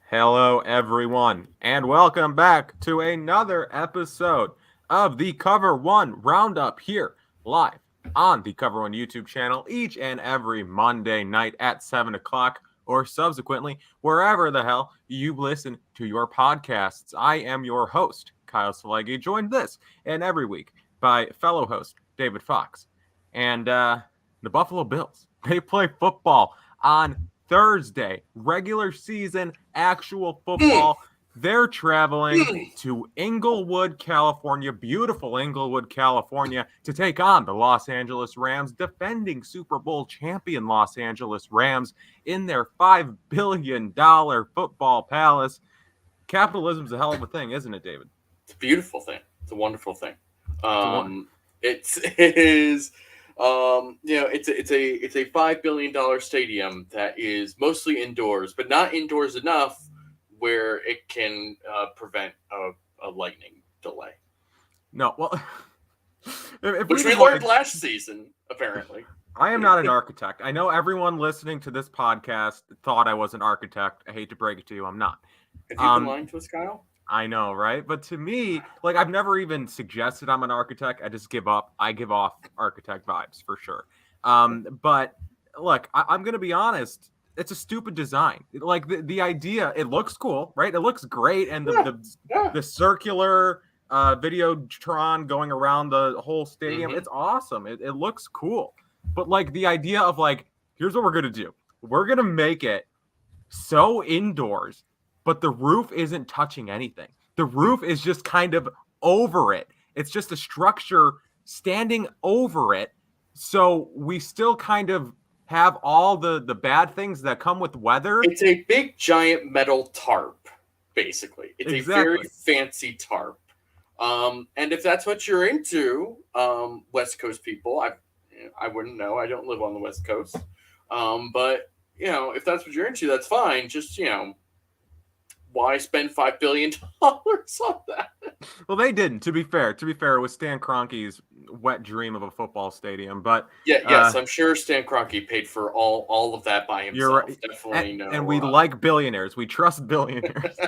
Hello, everyone, and welcome back to another episode of the Cover One Roundup here live on the Cover One YouTube channel each and every Monday night at 7 o'clock or subsequently wherever the hell you listen to your podcasts. I am your host, Kyle Silagyi, joined this and every week by fellow host David Fox. And the Buffalo Bills, they play football on Thursday, regular season, actual football. They're traveling to Inglewood, California, beautiful Inglewood, California, to take on the Los Angeles Rams, defending Super Bowl champion Los Angeles Rams in their $5 billion football palace. Capitalism's a hell of a thing, isn't it, David? It's a beautiful thing. It's a wonderful thing. It is. It's a $5 billion stadium that is mostly indoors, but not indoors enough where it can prevent a lightning delay. No, well, which we learned last season, apparently. I am not an architect. I know everyone listening to this podcast thought I was an architect. I hate to break it to you, I'm not. Have you been lying to us, Kyle? I know, right? But to me, like, I've never even suggested I'm an architect. I just give up. I give off architect vibes for sure. But look, I'm going to be honest. It's a stupid design. Like the idea, it looks cool, right? It looks great. And the circular Videotron going around the whole stadium, it's awesome. It looks cool. But like the idea of like, here's what we're going to do. We're going to make it so indoors, but the roof isn't touching anything. The roof is just kind of over it. It's just a structure standing over it. So we still kind of have all the bad things that come with weather. It's a big, giant metal tarp, basically. It's a very fancy tarp. And if that's what you're into, West Coast people, I wouldn't know. I don't live on the West Coast. But, if that's what you're into, that's fine. Just, why spend $5 billion on that? Well, they didn't. To be fair, it was Stan Kroenke's wet dream of a football stadium. But yes, I'm sure Stan Kroenke paid for all of that by himself. You're right. Definitely and we like billionaires. We trust billionaires.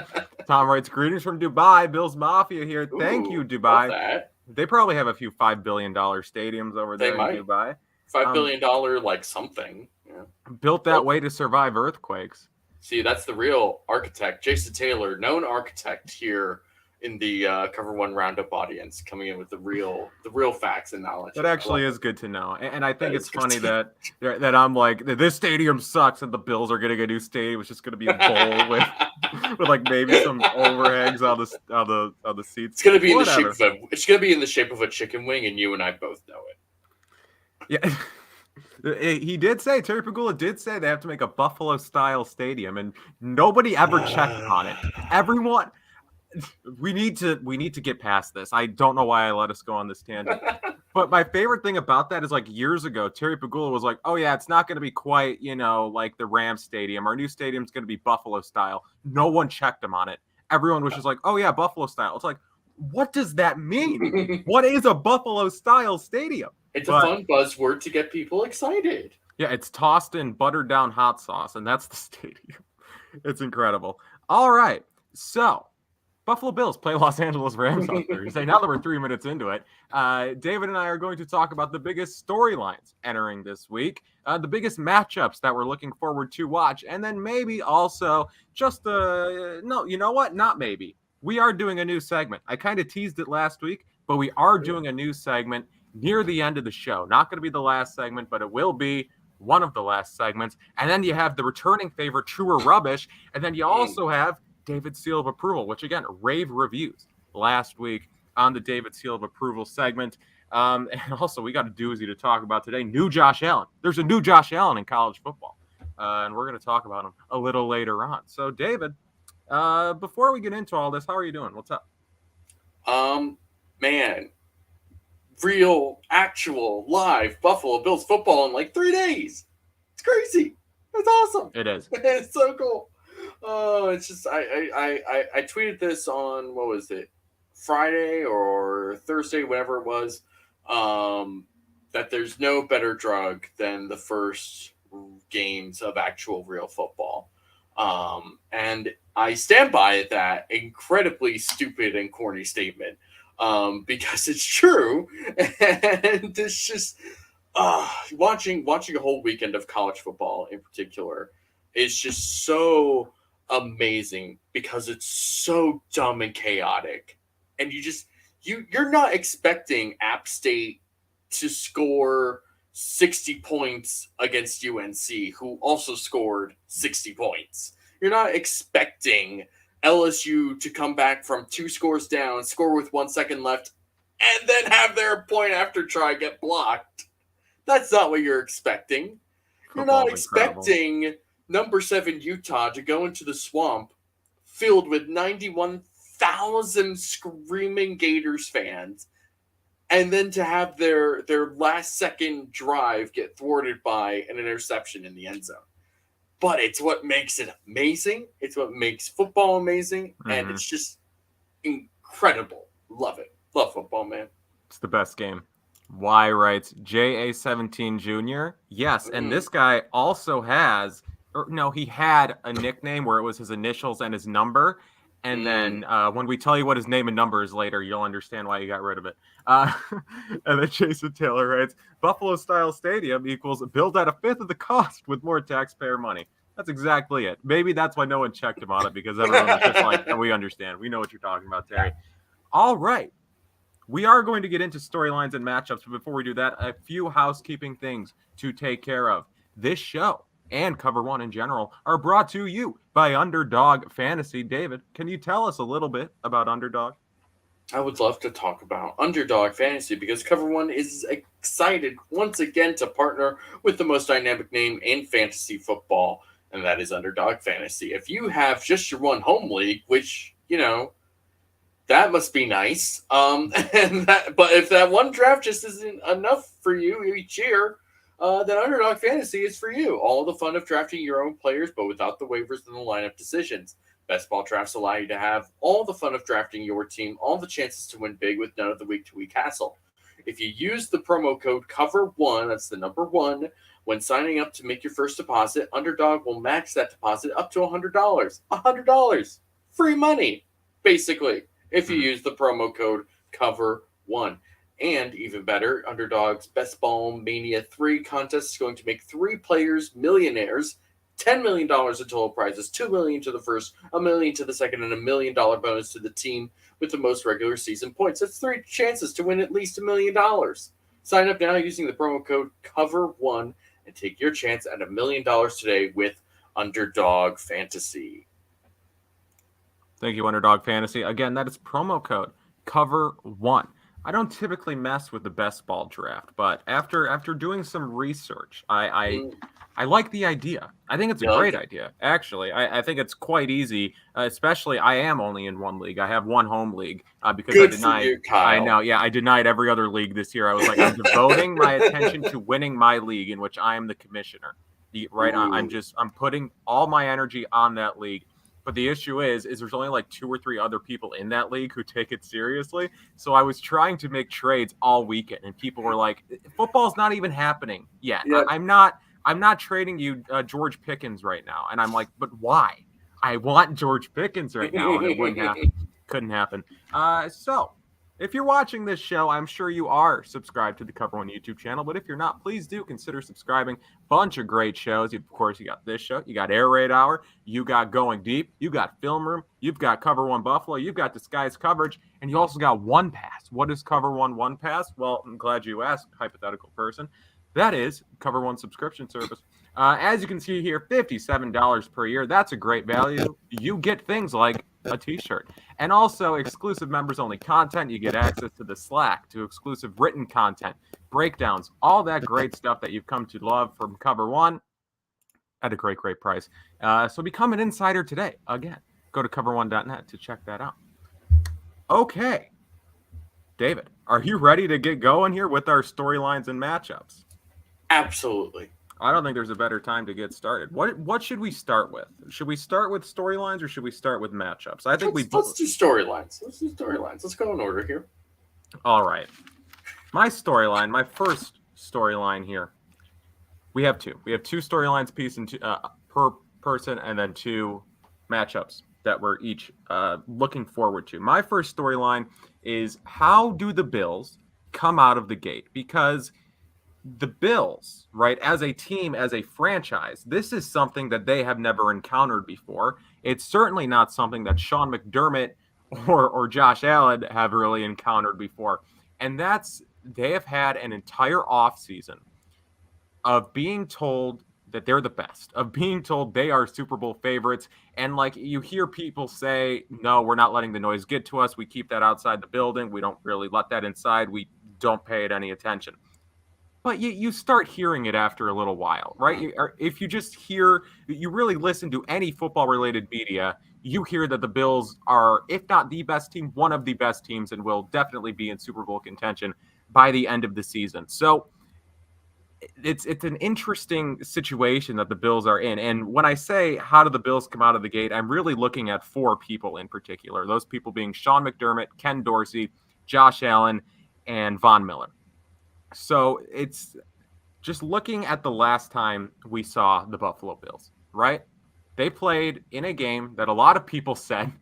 Tom writes, "Greetings from Dubai. Bill's Mafia here. Thank you, Dubai." They probably have a few $5 billion stadiums over there in Dubai. $5 billion, like something. Yeah. Built that way to survive earthquakes. See, that's the real architect, Jason Taylor, known architect here in the Cover One Roundup audience, coming in with the real facts and knowledge. That actually is good to know, and I think it's funny that I'm like, this stadium sucks, and the Bills are getting a new stadium. It's just going to be a bowl with like maybe some overhangs on the seats. It's going to be in the shape of a chicken wing, and you and I both know it. Yeah. He did say, Terry Pagula did say they have to make a Buffalo-style stadium, and nobody ever checked on it. Everyone, we need to get past this. I don't know why I let us go on this tangent. But my favorite thing about that is, like, years ago, Terry Pagula was like, oh, yeah, it's not going to be quite, like the Rams stadium. Our new stadium's going to be Buffalo-style. No one checked him on it. Everyone was just like, oh, yeah, Buffalo-style. It's like, what does that mean? What is a Buffalo-style stadium? It's a fun buzzword to get people excited. Yeah, it's tossed in buttered down hot sauce, and that's the stadium. It's incredible. All right, so Buffalo Bills play Los Angeles Rams on Thursday. Now that we're 3 minutes into it, David and I are going to talk about the biggest storylines entering this week, the biggest matchups that we're looking forward to watch, and then maybe also just no, you know what? Not maybe. We are doing a new segment. I kind of teased it last week, but we are doing a new segment near the end of the show. Not going to be the last segment, but it will be one of the last segments. And then you have the returning favorite, True or Rubbish. And then you also have David's Seal of Approval, which, again, rave reviews last week on the David Seal of Approval segment. And also, we got a doozy to talk about today. New Josh Allen. There's a new Josh Allen in college football. And we're going to talk about him a little later on. So, David, before we get into all this, how are you doing? What's up? Man. Real, actual, live Buffalo Bills football in like 3 days. It's crazy. It's awesome. It is. It's so cool. Oh, it's just I tweeted this on, what was it, Friday or Thursday, whatever it was, that there's no better drug than the first games of actual real football. And And I stand by that incredibly stupid and corny statement because it's true. And it's just watching a whole weekend of college football in particular is just so amazing because it's so dumb and chaotic. And you're not expecting App State to score 60 points against UNC, who also scored 60 points. You're not expecting LSU to come back from 2 scores down, score with 1 second left, and then have their point after try get blocked. That's not what you're expecting. You're not expecting number 7 Utah to go into the swamp filled with 91,000 screaming Gators fans and then to have their last second drive get thwarted by an interception in the end zone. But it's what makes it amazing. It's what makes football amazing. And it's just incredible. Love it. Love football, man. It's the best game. Y writes, JA17 Jr. Yes, and this guy also has, he had a nickname where it was his initials and his number. And then when we tell you what his name and number is later, you'll understand why you got rid of it. And then Jason Taylor writes, Buffalo-style stadium equals build at a fifth of the cost with more taxpayer money. That's exactly it. Maybe that's why no one checked him on it, because everyone was just like, and we understand. We know what you're talking about, Terry. All right. We are going to get into storylines and matchups, but before we do that, a few housekeeping things to take care of. This show and Cover One in general are brought to you by Underdog Fantasy. David, can you tell us a little bit about Underdog? I would love to talk about Underdog Fantasy because Cover One is excited once again to partner with the most dynamic name in fantasy football, and that is Underdog Fantasy. If you have just your one home league, which, that must be nice. But if that one draft just isn't enough for you each year, then Underdog Fantasy is for you. All the fun of drafting your own players, but without the waivers and the lineup decisions. Best ball drafts allow you to have all the fun of drafting your team, all the chances to win big with none of the week-to-week hassle. If you use the promo code COVER1, that's the number 1, when signing up to make your first deposit, Underdog will match that deposit up to $100. $100. Free money, basically, if you use the promo code COVER1. And even better, Underdog's Best Ball Mania 3 contest is going to make 3 players millionaires, $10 million in total prizes, $2 million to the first, $1 million to the second, and $1 million bonus to the team with the most regular season points. That's 3 chances to win at least $1 million. Sign up now using the promo code COVER1 and take your chance at $1 million today with Underdog Fantasy. Thank you, Underdog Fantasy. Again, that is promo code COVER1. I don't typically mess with the best ball draft, but after doing some research, I like the idea. I think it's a great idea, actually. I think it's quite easy, especially I am only in one league. I have one home league because Good I denied. for you, Kyle. I know, yeah, I denied every other league this year. I was like, I'm devoting my attention to winning my league in which I am the commissioner. Right now, I'm putting all my energy on that league. But the issue is there's only like 2 or 3 other people in that league who take it seriously. So I was trying to make trades all weekend, and people were like, "Football's not even happening yet. Yeah. I'm not trading you George Pickens right now." And I'm like, "But why? I want George Pickens right now," and it wouldn't happen. Couldn't happen. So if you're watching this show, I'm sure you are subscribed to the Cover One YouTube channel. But if you're not, please do consider subscribing. Bunch of great shows. Of course, you got this show. You got Air Raid Hour. You got Going Deep. You got Film Room. You've got Cover One Buffalo. You've got Disguised Coverage. And you also got One Pass. What is Cover One Pass? Well, I'm glad you asked, hypothetical person. That is Cover One subscription service. As you can see here, $57 per year. That's a great value. You get things like a t-shirt and also exclusive members only content. You get access to the Slack, to exclusive written content, breakdowns, all that great stuff that you've come to love from Cover One at a great price. So become an insider today. Again, go to cover1.net to check that out. Okay, David, are you ready to get going here with our storylines and matchups? Absolutely. I don't think there's a better time to get started. What should we start with? Should we start with storylines or should we start with matchups? I think let's do storylines. Let's go in order here. All right. My first storyline here. We have 2. We have 2 storylines piece and per person, and then 2 matchups that we're each looking forward to. My first storyline is, how do the Bills come out of the gate? Because the Bills, right, as a team, as a franchise, this is something that they have never encountered before. It's certainly not something that Sean McDermott or Josh Allen have really encountered before. And that's, they have had an entire offseason of being told that they're the best, of being told they are Super Bowl favorites. And like, you hear people say, no, we're not letting the noise get to us. We keep that outside the building. We don't really let that inside. We don't pay it any attention. But you start hearing it after a little while, right? If you just hear, you really listen to any football related media, you hear that the Bills are, if not the best team, one of the best teams, and will definitely be in Super Bowl contention by the end of the season. So it's an interesting situation that the Bills are in. And when I say, how do the Bills come out of the gate, I'm really looking at four people in particular. Those people being Sean McDermott, Ken Dorsey, Josh Allen, and Von Miller. So it's just looking at the last time we saw the Buffalo Bills, right? They played in a game that a lot of people said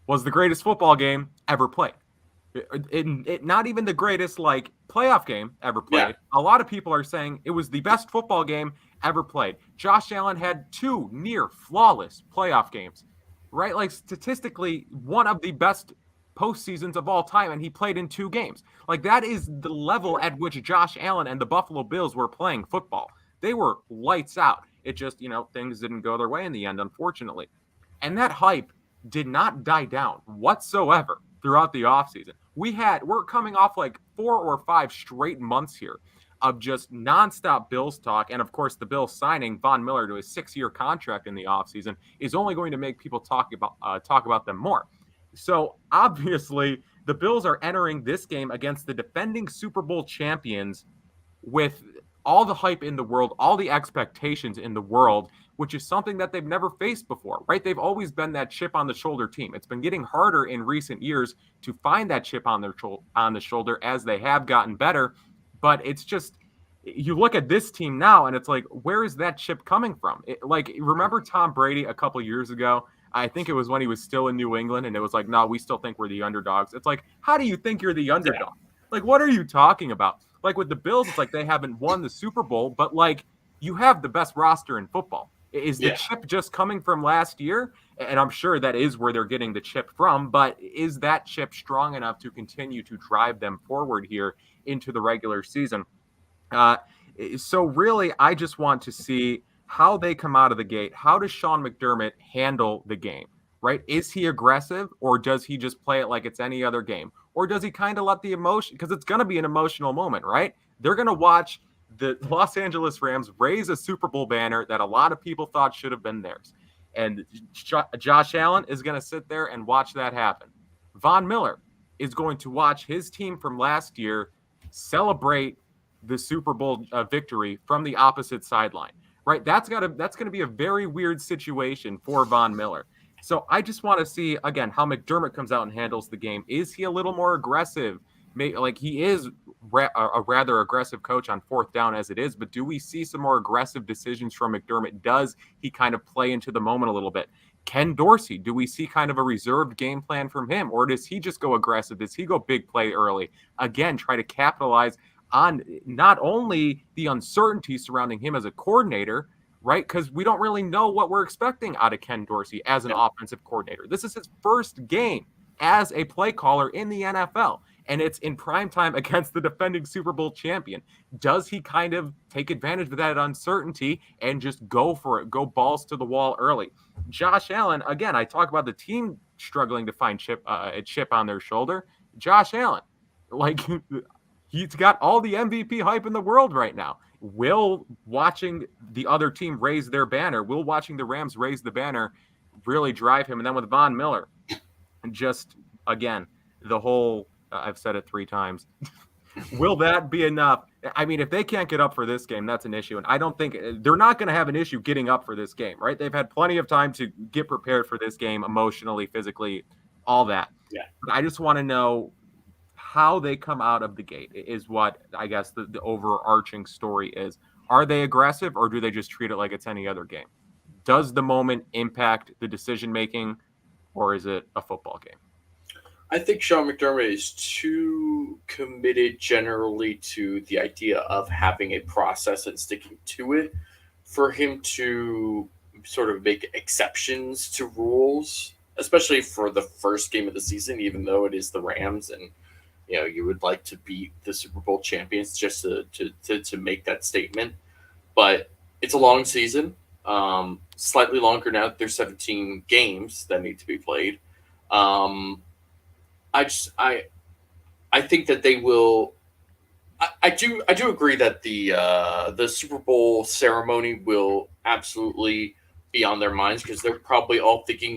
was the greatest football game ever played. Not even the greatest like playoff game ever played. Yeah. A lot of people are saying it was the best football game ever played. Josh Allen had two near flawless playoff games, right? Like statistically, one of the best postseasons of all time, and he played in two games. Like, that is the level at which Josh Allen and the Buffalo Bills were playing football. They were lights out. It just, things didn't go their way in the end, unfortunately. And that hype did not die down whatsoever throughout the offseason. We're coming off like 4 or 5 straight months here of just nonstop Bills talk. And of course, the Bills signing Von Miller to a 6-year contract in the offseason is only going to make people talk about them more. So obviously, the Bills are entering this game against the defending Super Bowl champions with all the hype in the world, all the expectations in the world, which is something that they've never faced before, right? They've always been that chip on the shoulder team. It's been getting harder in recent years to find that chip on the shoulder as they have gotten better. But it's just, you look at this team now and it's like, where is that chip coming from? Remember Tom Brady a couple years ago? I think it was when he was still in New England, and it was like, no, we still think we're the underdogs. It's like, how do you think you're the underdog? Yeah. Like, what are you talking about? Like, with the Bills, it's like they haven't won the Super Bowl, but like, you have the best roster in football. Is the chip just coming from last year? And I'm sure that is where they're getting the chip from, but is that chip strong enough to continue to drive them forward here into the regular season? So really, I just want to see how they come out of the gate. How does Sean McDermott handle the game, right? Is he aggressive, or does he just play it like it's any other game? Or does he kind of let the emotion, because it's going to be an emotional moment, right? They're going to watch the Los Angeles Rams raise a Super Bowl banner that a lot of people thought should have been theirs. And Josh Allen is going to sit there and watch that happen. Von Miller is going to watch his team from last year celebrate the Super Bowl victory from the opposite sideline. Right, that's going to be a very weird situation for Von Miller. So I just want to see, again, how McDermott comes out and handles the game. Is he a little more aggressive? Like, he is a rather aggressive coach on fourth down as it is, but do we see some more aggressive decisions from McDermott? Does he kind of play into the moment a little bit? Ken Dorsey, do we see kind of a reserved game plan from him, or does he just go aggressive? Does he go big play early? Again, try to capitalize on not only the uncertainty surrounding him as a coordinator, right? Because we don't really know what we're expecting out of Ken Dorsey as an offensive coordinator. This is his first game as a play caller in the NFL, and it's in prime time against the defending Super Bowl champion. Does he kind of take advantage of that uncertainty and just go for it, go balls to the wall early? Josh Allen, again, I talk about the team struggling to find a chip on their shoulder. Josh Allen, like, he's got all the MVP hype in the world right now. Will watching the other team raise their banner, will watching the Rams raise the banner really drive him? And then with Von Miller, just, again, the whole, I've said it 3 times, will that be enough? I mean, if they can't get up for this game, that's an issue. And I don't think they're not going to have an issue getting up for this game, right? They've had plenty of time to get prepared for this game emotionally, physically, all that. Yeah. But I just want to know how they come out of the gate is what I guess the overarching story is. Are they aggressive, or do they just treat it like it's any other game? does the moment impact the decision making, or is it a football game? I think Sean McDermott is too committed generally to the idea of having a process and sticking to it for him to sort of make exceptions to rules, especially for the first game of the season, even though it is the Rams and you would like to beat the Super Bowl champions just to make that statement. But it's a long season, slightly longer now that there's 17 games that need to be played. I think that they will. I do agree that the Super Bowl ceremony will absolutely be on their minds because they're probably all thinking,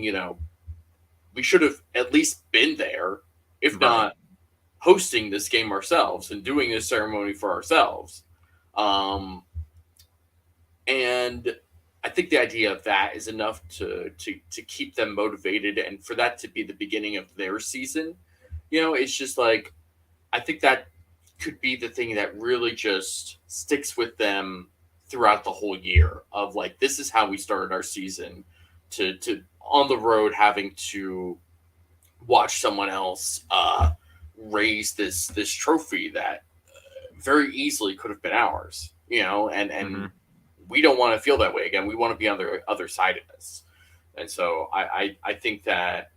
we should have at least been there, if not hosting this game ourselves and doing this ceremony for ourselves. And I think the idea of that is enough to keep them motivated, and for that to be the beginning of their season. It's just like, I think that could be the thing that really just sticks with them throughout the whole year of like, this is how we started our season to on the road, having to watch someone else raise this trophy that very easily could have been ours, and we don't want to feel that way again. We want to be on the other side of this. And so I think that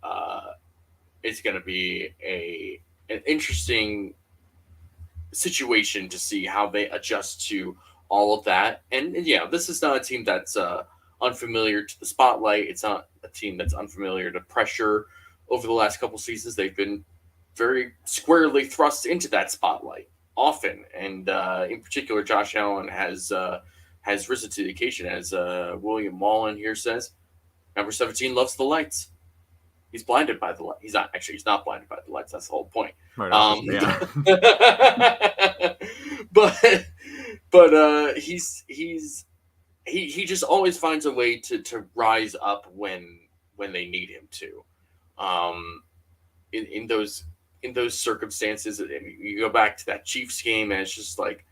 it's going to be an interesting situation to see how they adjust to all of that. And this is not a team that's unfamiliar to the spotlight. It's not a team that's unfamiliar to pressure. Over the last couple seasons, they've been very squarely thrust into that spotlight often. And in particular, Josh Allen has risen to the occasion, as William Mullen here says. Number 17 loves the lights. He's blinded by the light. He's not blinded by the lights. That's the whole point. Right, but he just always finds a way to rise up when they need him to. In those circumstances, you go back to that Chiefs game, and it's just like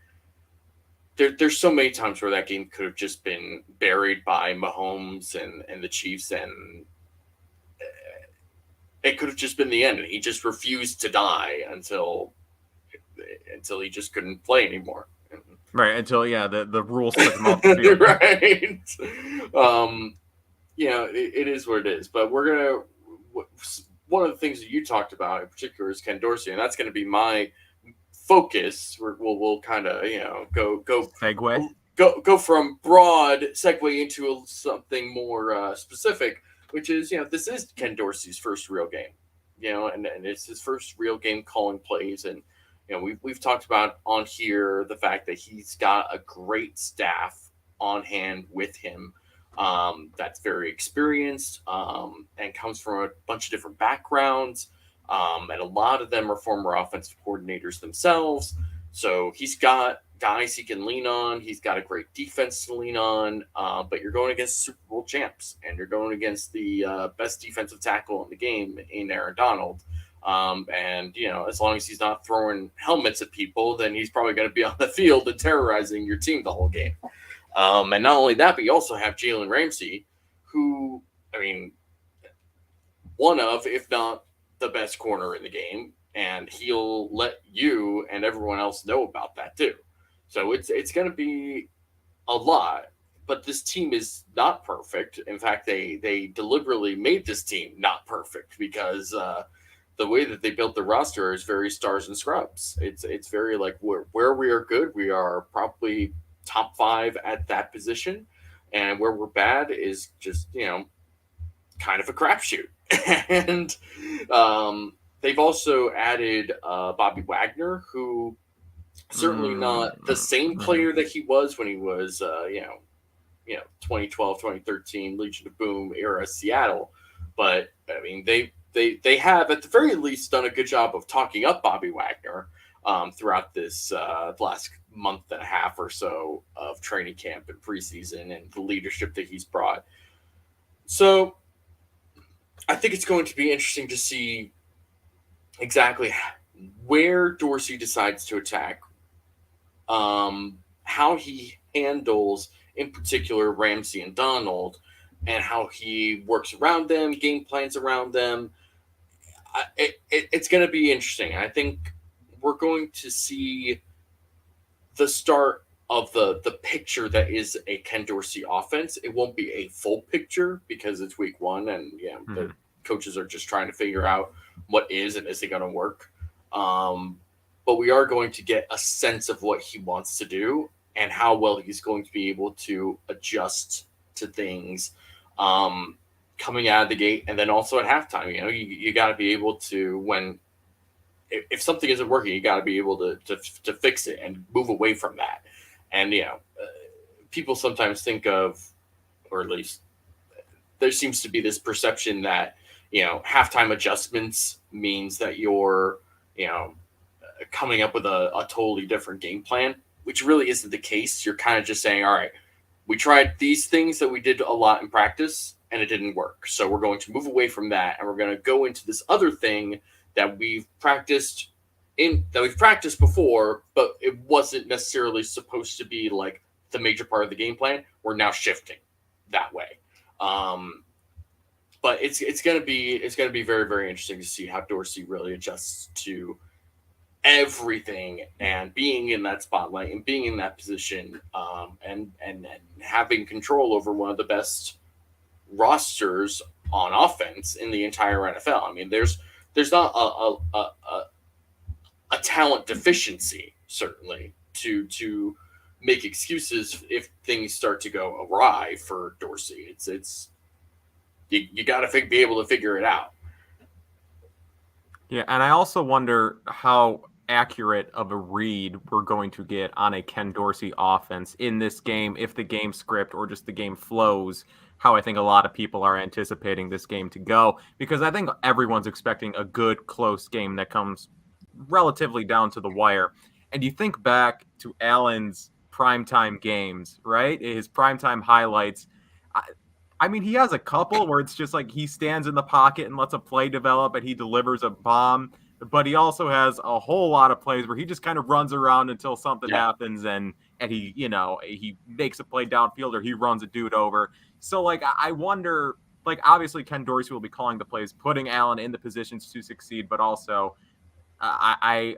there's so many times where that game could have just been buried by Mahomes and the Chiefs, and it could have just been the end, and he just refused to die until he just couldn't play anymore. Right, until the rules took him off the field. Right. It is what it is. But one of the things that you talked about in particular is Ken Dorsey, and that's going to be my focus. We'll kind of go segue, go from broad segue into something more specific, which is this is Ken Dorsey's first real game, and it's his first real game calling plays, and we've talked about on here the fact that he's got a great staff on hand with him that's very experienced and comes from a bunch of different backgrounds, and a lot of them are former offensive coordinators themselves. So he's got guys he can lean on. He's got a great defense to lean on, but you're going against Super Bowl champs, and you're going against the best defensive tackle in the game in Aaron Donald. And as long as he's not throwing helmets at people, then he's probably going to be on the field and terrorizing your team the whole game. And not only that, but you also have Jalen Ramsey, who, one of, if not the best corner in the game, and he'll let you and everyone else know about that too. So it's going to be a lot, but this team is not perfect. In fact, they deliberately made this team not perfect because the way that they built the roster is very stars and scrubs. It's very like where we are good, we are probably top 5 at that position, and where we're bad is just kind of a crapshoot. And they've also added Bobby Wagner, who certainly not the same player that he was when he was 2012, 2013 Legion of Boom era Seattle, but they have at the very least done a good job of talking up Bobby Wagner throughout this last month and a half or so of training camp and preseason, and the leadership that he's brought. So I think it's going to be interesting to see exactly where Dorsey decides to attack, how he handles, in particular, Ramsey and Donald, and how he works around them, game plans around them. It's going to be interesting. I think we're going to see the start of the picture that is a Ken Dorsey offense. It won't be a full picture because it's week one, and the coaches are just trying to figure out what is and isn't going to work. But we are going to get a sense of what he wants to do and how well he's going to be able to adjust to things coming out of the gate, and then also at halftime. You got to be able to, if something isn't working, you got to be able to fix it and move away from that. And people sometimes think of, or at least there seems to be this perception that halftime adjustments means that you're coming up with a totally different game plan, which really isn't the case. You're kind of just saying, all right, we tried these things that we did a lot in practice and it didn't work. So we're going to move away from that, and we're going to go into this other thing that we've practiced before, but it wasn't necessarily supposed to be like the major part of the game plan. We're now shifting that way. But it's going to be very, very interesting to see how Dorsey really adjusts to everything and being in that spotlight and being in that position, and having control over one of the best rosters on offense in the entire NFL. I mean, there's not a talent deficiency, certainly, to make excuses if things start to go awry for Dorsey. It's you got to be able to figure it out. Yeah, and I also wonder how accurate of a read we're going to get on a Ken Dorsey offense in this game, if the game script or just the game flows how I think a lot of people are anticipating this game to go, because I think everyone's expecting a good, close game that comes relatively down to the wire. And you think back to Allen's primetime games, right? His primetime highlights. I mean, he has a couple where it's just like he stands in the pocket and lets a play develop and he delivers a bomb. But he also has a whole lot of plays where he just kind of runs around until something happens and he, he makes a play downfield or he runs a dude over. So, like, I wonder, like, obviously Ken Dorsey will be calling the plays, putting Allen in the positions to succeed, but also I'm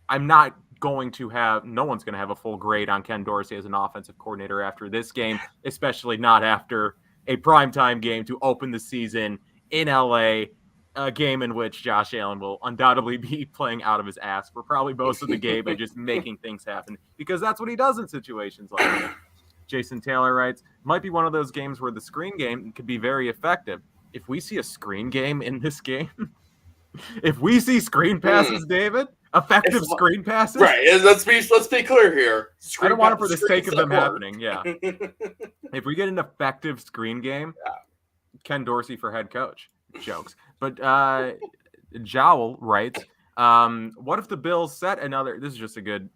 not going to have, no one's going to have a full grade on Ken Dorsey as an offensive coordinator after this game, especially not after a primetime game to open the season in LA, a game in which Josh Allen will undoubtedly be playing out of his ass for probably most of the game and just making things happen, because that's what he does in situations like that. Jason Taylor writes, might be one of those games where the screen game could be very effective. If we see a screen game in this game, if we see screen passes, David, effective screen passes. Right. Let's be clear here. I don't want it for the sake of them happening. Yeah. If we get an effective screen game, Ken Dorsey for head coach. Jokes. But Jowl writes, what if the Bills set another, this is just a good,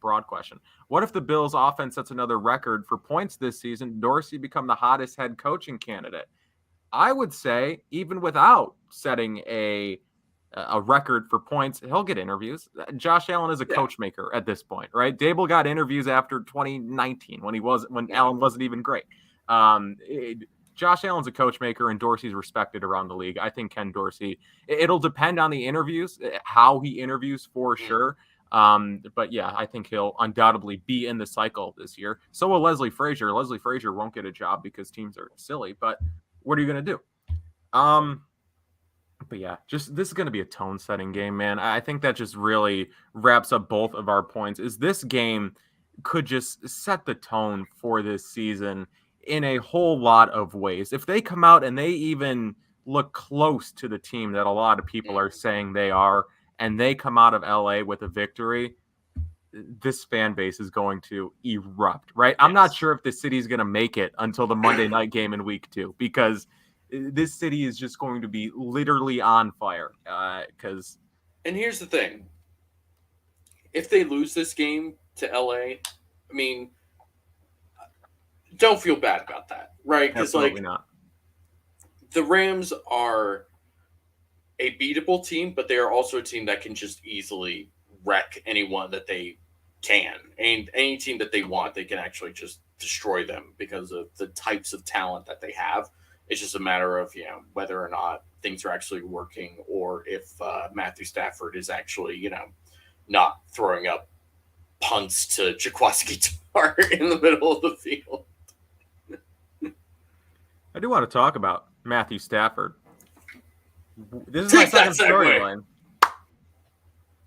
broad question. What if the Bills offense sets another record for points this season? Dorsey become the hottest head coaching candidate? I would say even without setting a record for points, he'll get interviews. Josh Allen is a coach maker at this point, right? Dable got interviews after 2019 when Allen wasn't even great. Josh Allen's a coach maker and Dorsey's respected around the league. I think Ken Dorsey, it'll depend on the interviews, how he interviews for sure. But yeah, I think he'll undoubtedly be in the cycle this year. So will Leslie Frazier. Leslie Frazier won't get a job because teams are silly, but what are you going to do? But yeah, just this is going to be a tone-setting game, man. I think that just really wraps up both of our points. Is this game could just set the tone for this season in a whole lot of ways. If they come out and they even look close to the team that a lot of people are saying they are, and they come out of LA with a victory, this fan base is going to erupt, right? I'm not sure if the city is going to make it until the Monday night game in week 2, because this city is just going to be literally on fire. And here's the thing. If they lose this game to LA, I mean, don't feel bad about that, right? Because not. The Rams are a beatable team, but they are also a team that can just easily wreck anyone that they can. And any team that they want, they can actually just destroy them because of the types of talent that they have. It's just a matter of, whether or not things are actually working, or if Matthew Stafford is actually, not throwing up punts to Jaquiski Tartt in the middle of the field. I do want to talk about Matthew Stafford. This is my second storyline.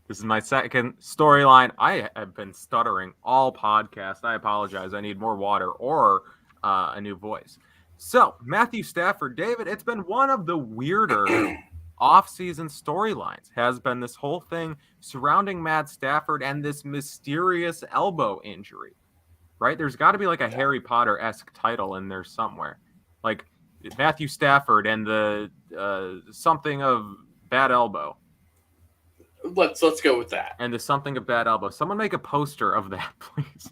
This is my second storyline. I have been stuttering all podcast. I apologize. I need more water or a new voice. So, Matthew Stafford, David, it's been one of the weirder offseason storylines, has been this whole thing surrounding Matt Stafford and this mysterious elbow injury, right? There's got to be like a Harry Potter-esque title in there somewhere. Like Matthew Stafford and the something of bad elbow. Let's go with that. And the something of bad elbow. Someone make a poster of that, please.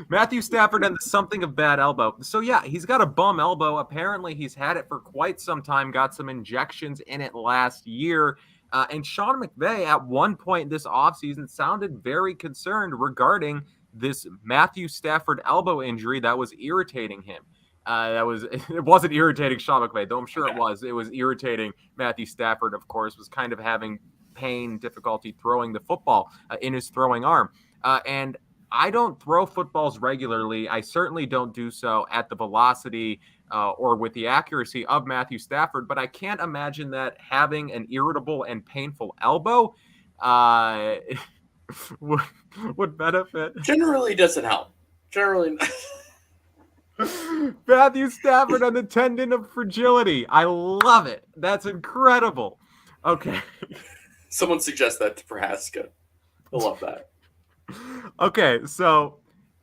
Matthew Stafford and the something of bad elbow. So, yeah, he's got a bum elbow. Apparently, he's had it for quite some time, got some injections in it last year. And Sean McVay, at one point this offseason, sounded very concerned regarding this Matthew Stafford elbow injury that was irritating him. It wasn't irritating Sean McVay, though I'm sure it was. It was irritating Matthew Stafford, of course, was kind of having pain, difficulty throwing the football in his throwing arm. And I don't throw footballs regularly. I certainly don't do so at the velocity or with the accuracy of Matthew Stafford, but I can't imagine that having an irritable and painful elbow would benefit. Generally doesn't help. Generally. Matthew Stafford and the tendon of fragility. I love it. That's incredible. Okay. Someone suggest that to Prohaska. He'll love that. Okay, so,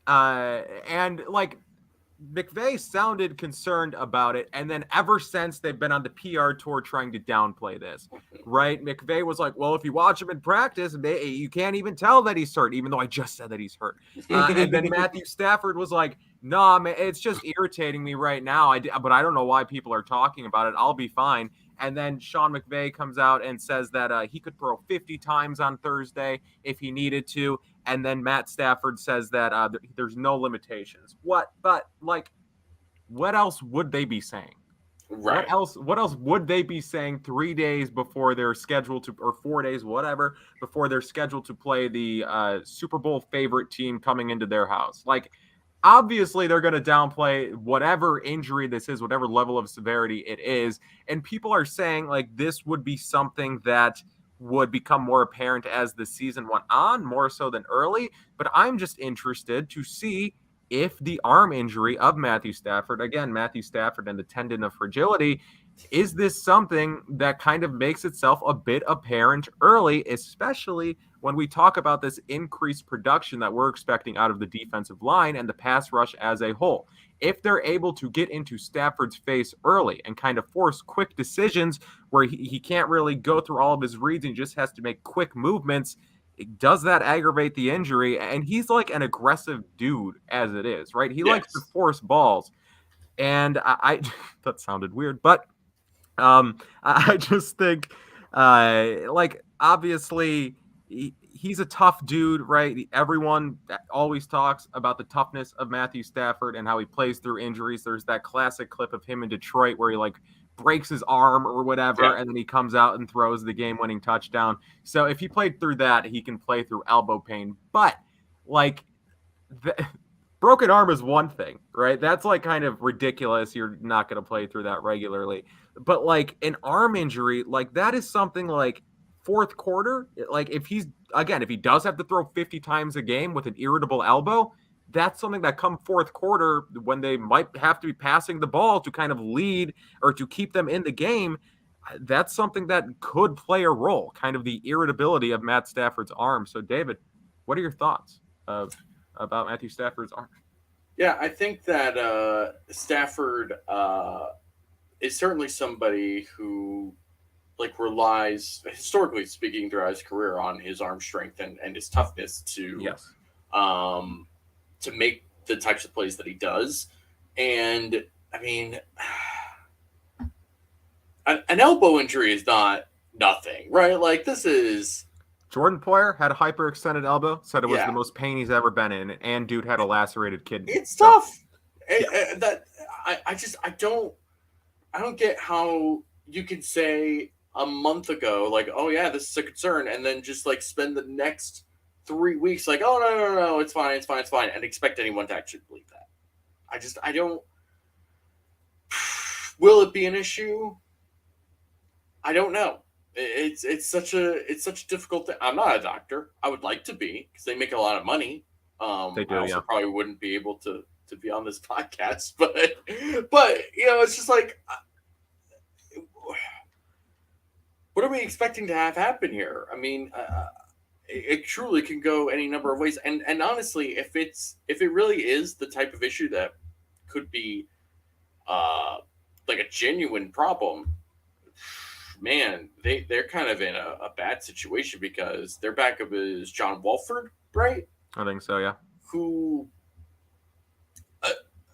and like McVay sounded concerned about it, and then ever since they've been on the PR tour trying to downplay this, right? McVay was like, well, if you watch him in practice, you can't even tell that he's hurt, even though I just said that he's hurt. And then Matthew Stafford was like, nah, man, it's just irritating me right now, but I don't know why people are talking about it. I'll be fine. And then Sean McVay comes out and says that he could throw 50 times on Thursday if he needed to. And then Matt Stafford says that there's no limitations. What else would they be saying? Right. What else would they be saying 3 days before they're scheduled to, or 4 days, whatever, before they're scheduled to play the Super Bowl favorite team coming into their house? Like, obviously, they're going to downplay whatever injury this is, whatever level of severity it is. And people are saying, like, this would be something that would become more apparent as the season went on, more so than early. But I'm just interested to see if the arm injury of Matthew Stafford, again, Matthew Stafford and the tendon of fragility, is this something that kind of makes itself a bit apparent early, especially when we talk about this increased production that we're expecting out of the defensive line and the pass rush as a whole. If they're able to get into Stafford's face early and kind of force quick decisions where he can't really go through all of his reads and just has to make quick movements, does that aggravate the injury? And he's like an aggressive dude as it is, right? He likes to force balls. And I that sounded weird, but I just think, obviously, he's a tough dude, right? Everyone always talks about the toughness of Matthew Stafford and how he plays through injuries. There's that classic clip of him in Detroit where he breaks his arm or whatever, and then he comes out and throws the game-winning touchdown. So if he played through that, he can play through elbow pain. But broken arm is one thing, right? That's kind of ridiculous. You're not going to play through that regularly. But an arm injury, that is something fourth quarter. If he does have to throw 50 times a game with an irritable elbow, that's something that come fourth quarter when they might have to be passing the ball to kind of lead or to keep them in the game. That's something that could play a role, kind of the irritability of Matt Stafford's arm. So, David, what are your thoughts about Matthew Stafford's arm? Yeah, I think that Stafford is certainly somebody who relies, historically speaking, throughout his career on his arm strength and his toughness to make the types of plays that he does. And I mean, an elbow injury is not nothing, right? This is Jordan Poyer had a hyperextended elbow, said it was Yeah. the most pain he's ever been in, and dude had a lacerated kidney. It's tough. Yeah. I don't get how you could say a month ago, like, oh yeah, this is a concern, and then just like spend the next 3 weeks like, oh no, it's fine, and expect anyone to actually believe that. I don't. Will it be an issue? I don't know. It's such a difficult thing. I'm not a doctor. I would like to be because they make a lot of money. They do, I also yeah. probably wouldn't be able to be on this podcast, but it's just like, what are we expecting to have happen here? I mean, it truly can go any number of ways. And honestly, if it really is the type of issue that could be like a genuine problem, man, they're kind of in a bad situation because their backup is John Walford, right? I think so, yeah. Who,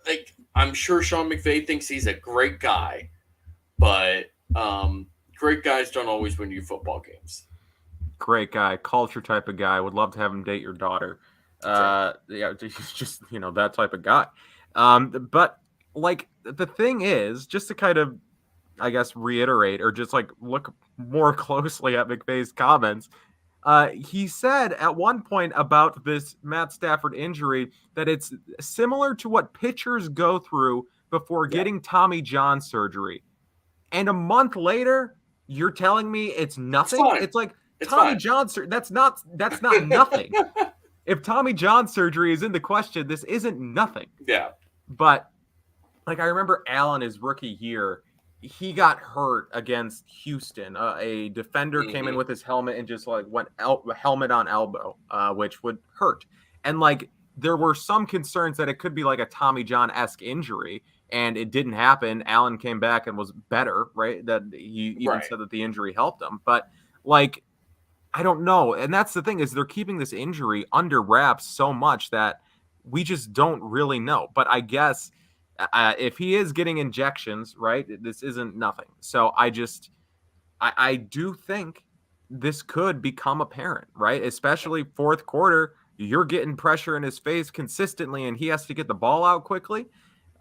like, I'm sure Sean McVay thinks he's a great guy, but great guys don't always win you football games. Great guy, culture type of guy. Would love to have him date your daughter. Yeah, he's just that type of guy. But like the thing is, just to kind of, I guess, reiterate or just like look more closely at McVay's comments. He said at one point about this Matt Stafford injury that it's similar to what pitchers go through before getting Tommy John surgery. And a month later, you're telling me it's nothing? It's like Tommy John surgery. That's not nothing. If Tommy John surgery is in the question, this isn't nothing. Yeah. But like I remember Allen his rookie year, he got hurt against Houston. A defender came in with his helmet and just like went helmet on elbow, which would hurt. And like there were some concerns that it could be like a Tommy John-esque injury, and it didn't happen. Allen came back and was better, right? That he even said that the injury helped him. But like, I don't know. And that's the thing is they're keeping this injury under wraps so much that we just don't really know. But I guess if he is getting injections, right, this isn't nothing. So I do think this could become apparent, right? Especially fourth quarter, you're getting pressure in his face consistently and he has to get the ball out quickly.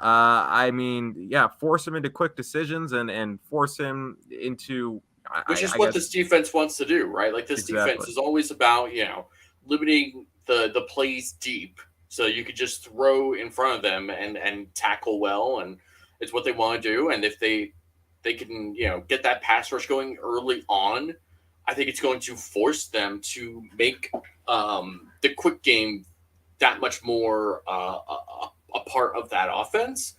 I mean, yeah, force him into quick decisions and force him into which is what this defense wants to do, right? Like this defense is always about, limiting the plays deep so you could just throw in front of them and tackle well, and it's what they want to do. And if they can, get that pass rush going early on, I think it's going to force them to make the quick game that much more a part of that offense,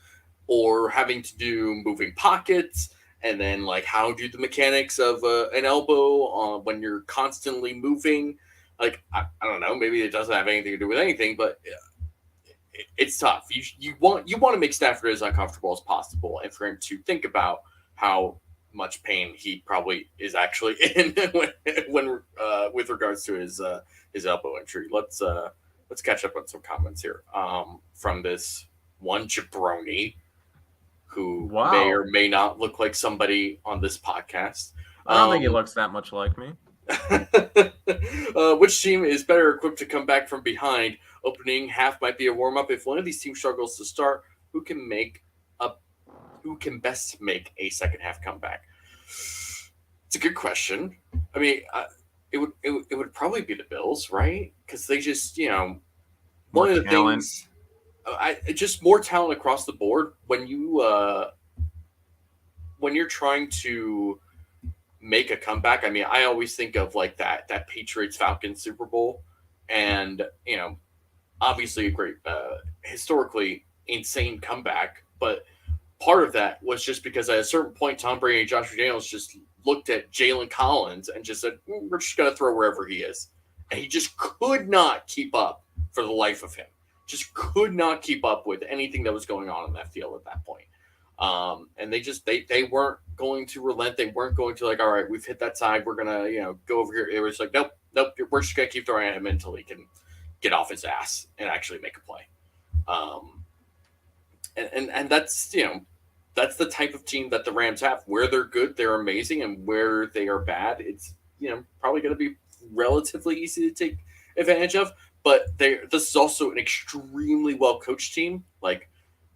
or having to do moving pockets. And then, like, how do the mechanics of an elbow when you're constantly moving? Like, I don't know. Maybe it doesn't have anything to do with anything, but it's tough. You want to make Stafford as uncomfortable as possible, and for him to think about how much pain he probably is actually in when with regards to his elbow injury. Let's catch up on some comments here from this one jabroni who may or may not look like somebody on this podcast. I don't think he looks that much like me. Which team is better equipped to come back from behind? Opening half might be a warm-up. If one of these teams struggles to start, who can best make a second half comeback? It's a good question. I mean, it would probably be the Bills, right? Because they just, one of the things. Just more talent across the board when you're trying to make a comeback. I mean, I always think of like that Patriots Falcons Super Bowl, and obviously a great historically insane comeback. But part of that was just because at a certain point, Tom Brady and Josh McDaniels just looked at Jalen Collins and just said, "We're just going to throw wherever he is," and he just could not keep up for the life of him. Just could not keep up with anything that was going on in that field at that point. And they weren't going to relent. They weren't going to like, all right, we've hit that side. We're going to, go over here. It was like, nope. We're just going to keep throwing at him until he can get off his ass and actually make a play. And that's, that's the type of team that the Rams have. Where they're good, they're amazing. And where they are bad, it's, probably going to be relatively easy to take advantage of. But this is also an extremely well-coached team. Like,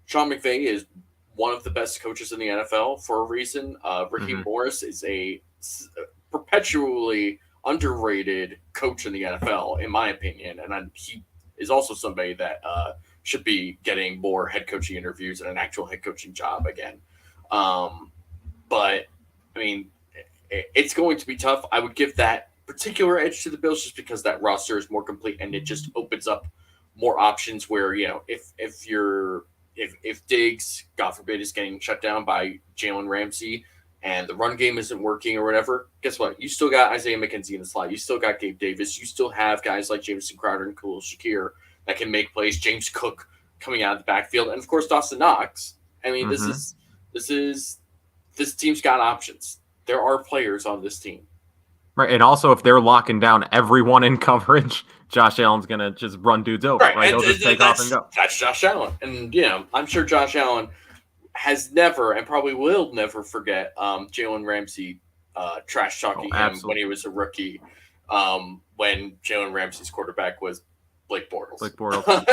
Sean McVay is one of the best coaches in the NFL for a reason. Raheem Morris is a perpetually underrated coach in the NFL, in my opinion. And he is also somebody that should be getting more head coaching interviews and an actual head coaching job again. But, I mean, it's going to be tough. I would give that particular edge to the Bills just because that roster is more complete and it just opens up more options where, if Diggs, God forbid, is getting shut down by Jalen Ramsey and the run game isn't working or whatever, guess what? You still got Isaiah McKenzie in the slot. You still got Gabe Davis. You still have guys like Jamison Crowder and Khalil Shakir that can make plays. James Cook coming out of the backfield. And, of course, Dawson Knox. I mean, this team's got options. There are players on this team. Right, and also if they're locking down everyone in coverage, Josh Allen's going to just run dudes over. Right? He'll just take off and go. That's Josh Allen. And, I'm sure Josh Allen has never and probably will never forget Jalen Ramsey trash talking him when he was a rookie, when Jalen Ramsey's quarterback was Blake Bortles.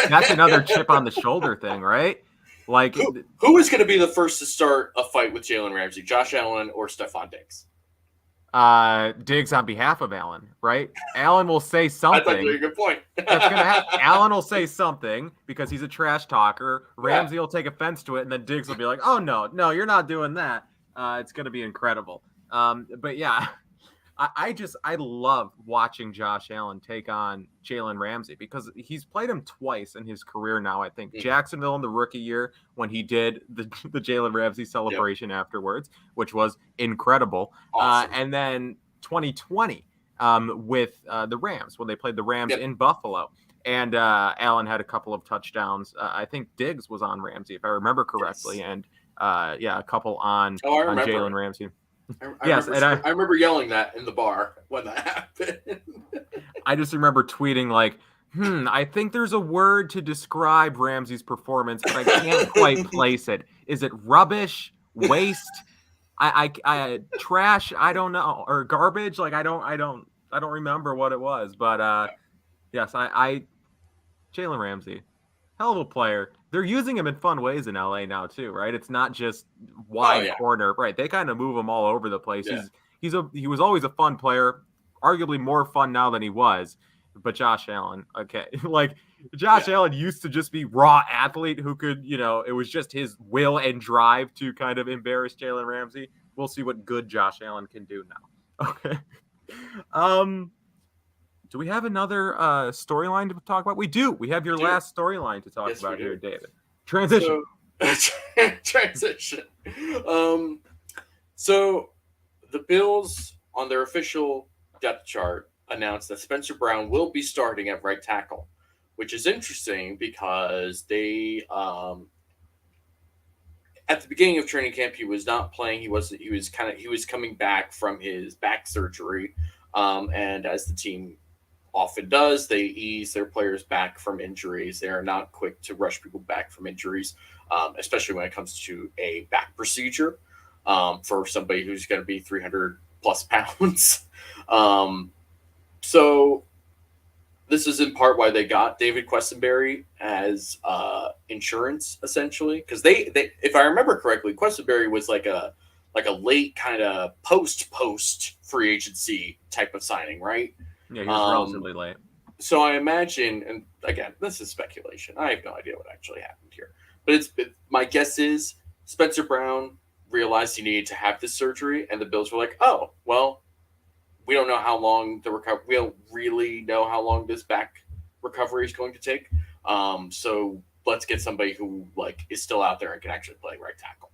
That's another chip on the shoulder thing, right? Like, who is going to be the first to start a fight with Jalen Ramsey, Josh Allen or Stefan Diggs? Diggs on behalf of Allen, right? Allen will say something. That's a good point. That's going to happen. Allen will say something because he's a trash talker. Ramsey will take offense to it, and then Diggs will be like, "Oh no, you're not doing that." It's going to be incredible. But yeah, I love watching Josh Allen take on Jalen Ramsey because he's played him twice in his career now. I think Jacksonville in the rookie year when he did the Jalen Ramsey celebration afterwards, which was incredible. Awesome. And then 2020 with the Rams when they played the Rams in Buffalo. And Allen had a couple of touchdowns. I think Diggs was on Ramsey, if I remember correctly. Yes. And a couple on Jalen Ramsey. I remember yelling that in the bar when that happened. I just remember tweeting like, I think there's a word to describe Ramsey's performance, but I can't quite place it. Is it rubbish, waste, I trash? I don't know, or garbage? Like I don't remember what it was. But yes, Jalen Ramsey, hell of a player. They're using him in fun ways in LA now too, right? It's not just wide corner, right? They kind of move him all over the place. Yeah. He was always a fun player, arguably more fun now than he was. But Josh Allen, okay, like Josh Allen used to just be raw athlete who could, it was just his will and drive to kind of embarrass Jalen Ramsey. We'll see what good Josh Allen can do now. Okay. Do we have another storyline to talk about? We do. We have your last storyline to talk about here, David. Transition. Transition. So the Bills, on their official depth chart, announced that Spencer Brown will be starting at right tackle, which is interesting because they at the beginning of training camp he was not playing. He was coming back from his back surgery, and as the team often does, they ease their players back from injuries. They are not quick to rush people back from injuries, especially when it comes to a back procedure for somebody who's going to be 300 plus pounds. So this is in part why they got David Questenberry as insurance, essentially, because they, if I remember correctly, Questenberry was like a late kind of post free agency type of signing, right? Yeah, he was relatively late. So I imagine, and again, this is speculation. I have no idea what actually happened here. But my guess is Spencer Brown realized he needed to have this surgery, and the Bills were like, oh, well, we don't know how long we don't really know how long this back recovery is going to take. So let's get somebody who is still out there and can actually play right tackle.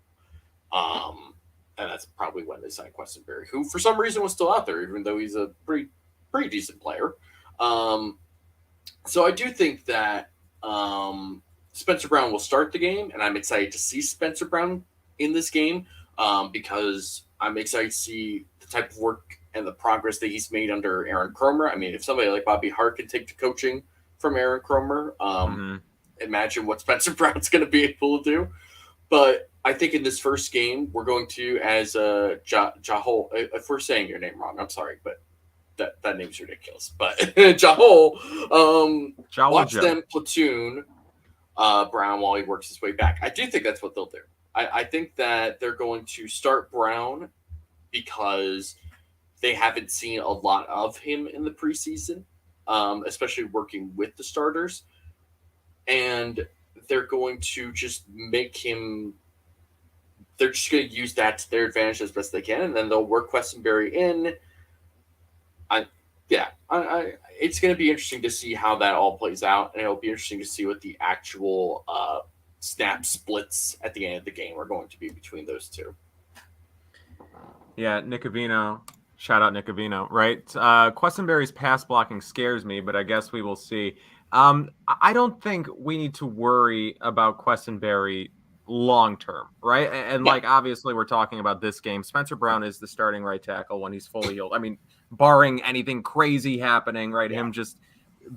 And that's probably when they signed Questenberry, who for some reason was still out there, even though he's a pretty decent player. So I do think that Spencer Brown will start the game, and I'm excited to see Spencer Brown in this game because I'm excited to see the type of work and the progress that he's made under Aaron Kromer. I mean, if somebody like Bobby Hart can take the coaching from Aaron Kromer, imagine what Spencer Brown's going to be able to do. But I think in this first game, we're going to, as Jahol, if we're saying your name wrong, I'm sorry, but that name's ridiculous. But Jahol, watch Joe. them platoon Brown while he works his way back. I do think that's what they'll do. I think that they're going to start Brown because they haven't seen a lot of him in the preseason, especially working with the starters. And they're going to just make him – they're just going to use that to their advantage as best they can, and then they'll work Questenberry in. It's going to be interesting to see how that all plays out, and it'll be interesting to see what the actual snap splits at the end of the game are going to be between those two. Yeah, Nick Avino. Shout out Nick Avino, right? Questenberry's pass blocking scares me, but I guess we will see. I don't think we need to worry about Questenberry long term, right? And like obviously we're talking about this game. Spencer Brown is the starting right tackle when he's fully healed. I mean, barring anything crazy happening, right? Him just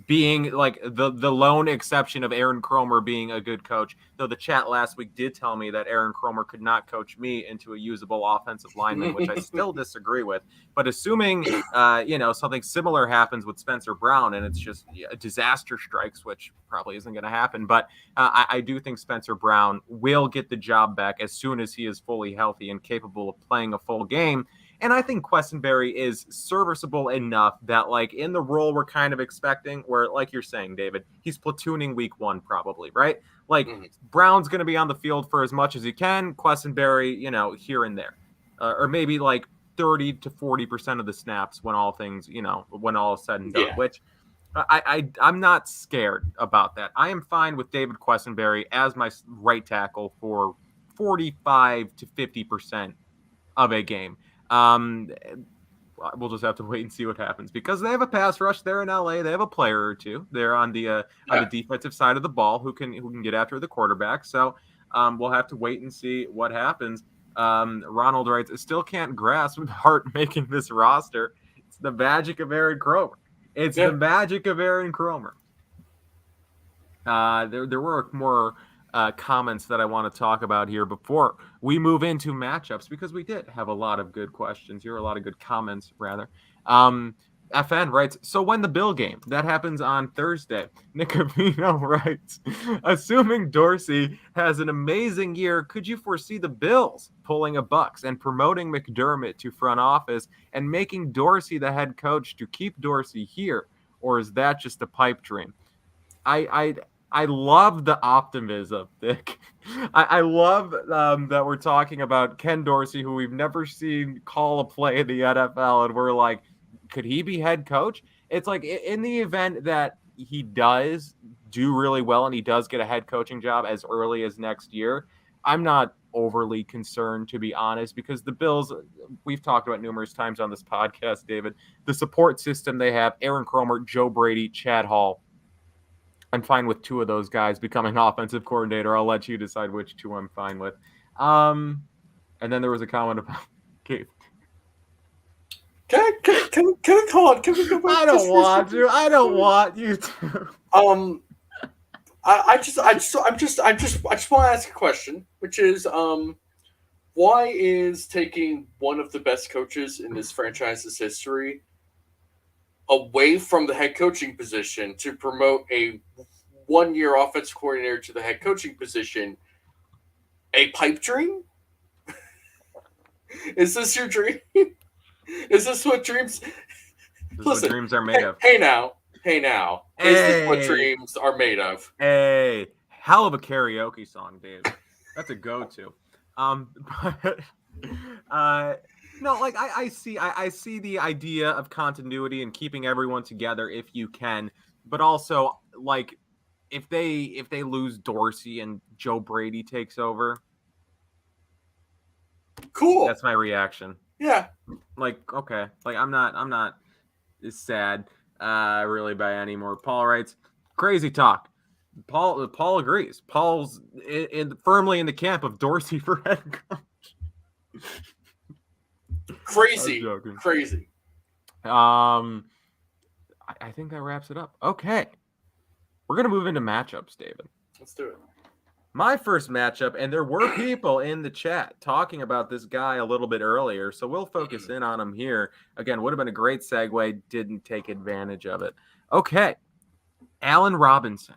being like the lone exception of Aaron Kromer being a good coach. Though the chat last week did tell me that Aaron Kromer could not coach me into a usable offensive lineman, which I still disagree with. But assuming something similar happens with Spencer Brown and it's just a disaster strikes, which probably isn't going to happen. But I do think Spencer Brown will get the job back as soon as he is fully healthy and capable of playing a full game. And I think Questenberry is serviceable enough that, like, in the role we're kind of expecting, where, like you're saying, David, he's platooning week one probably, right? Like, Brown's going to be on the field for as much as he can. Questenberry, here and there. Or maybe, like, 30 to 40% of the snaps when all things, when all is said and done, which I'm not scared about that. I am fine with David Questenberry as my right tackle for 45 to 50% of a game. We'll just have to wait and see what happens because they have a pass rush there in LA. They have a player or two there on the defensive side of the ball who can get after the quarterback. So we'll have to wait and see what happens. Ronald writes, I still can't grasp Hart making this roster. It's the magic of Aaron Kromer. The magic of Aaron Kromer. There were more comments that I want to talk about here before we move into matchups because we did have a lot of good questions here, a lot of good comments rather. FN writes, so when the Bill game, that happens on Thursday. Nick Avino writes, assuming Dorsey has an amazing year, could you foresee the Bills pulling a Bucks and promoting Mcdermott to front office and making Dorsey the head coach to keep Dorsey here? Or is that just a pipe dream? I love the optimism, Nick. I love that we're talking about Ken Dorsey, who we've never seen call a play in the NFL, and we're like, could he be head coach? It's like in the event that he does do really well and he does get a head coaching job as early as next year, I'm not overly concerned, to be honest, because the Bills, we've talked about numerous times on this podcast, David, the support system they have, Aaron Kromer, Joe Brady, Chad Hall. I'm fine with two of those guys becoming offensive coordinator. I'll let you decide which two I'm fine with. And then there was a comment about Gabe. Can we go back? I don't want you to. I just want to ask a question, which is, why is taking one of the best coaches in this franchise's history away from the head coaching position to promote a one-year offensive coordinator to the head coaching position a pipe dream? Is this your dream? Is this what dreams? What dreams are made of. Hey now. Is this what dreams are made of? Hey, hell of a karaoke song, Dave. That's a go-to. No, like I see the idea of continuity and keeping everyone together if you can, but also like if they lose Dorsey and Joe Brady takes over, cool. That's my reaction. Yeah. Like, okay. Like I'm not sad really by any more. Paul writes, crazy talk. Paul agrees. Paul's firmly in the camp of Dorsey for head coach. Crazy. I think that wraps it up. Okay. We're going to move into matchups, David. Let's do it. My first matchup, and there were people in the chat talking about this guy a little bit earlier, so we'll focus in on him here. Again, would have been a great segue, didn't take advantage of it. Okay, Allen Robinson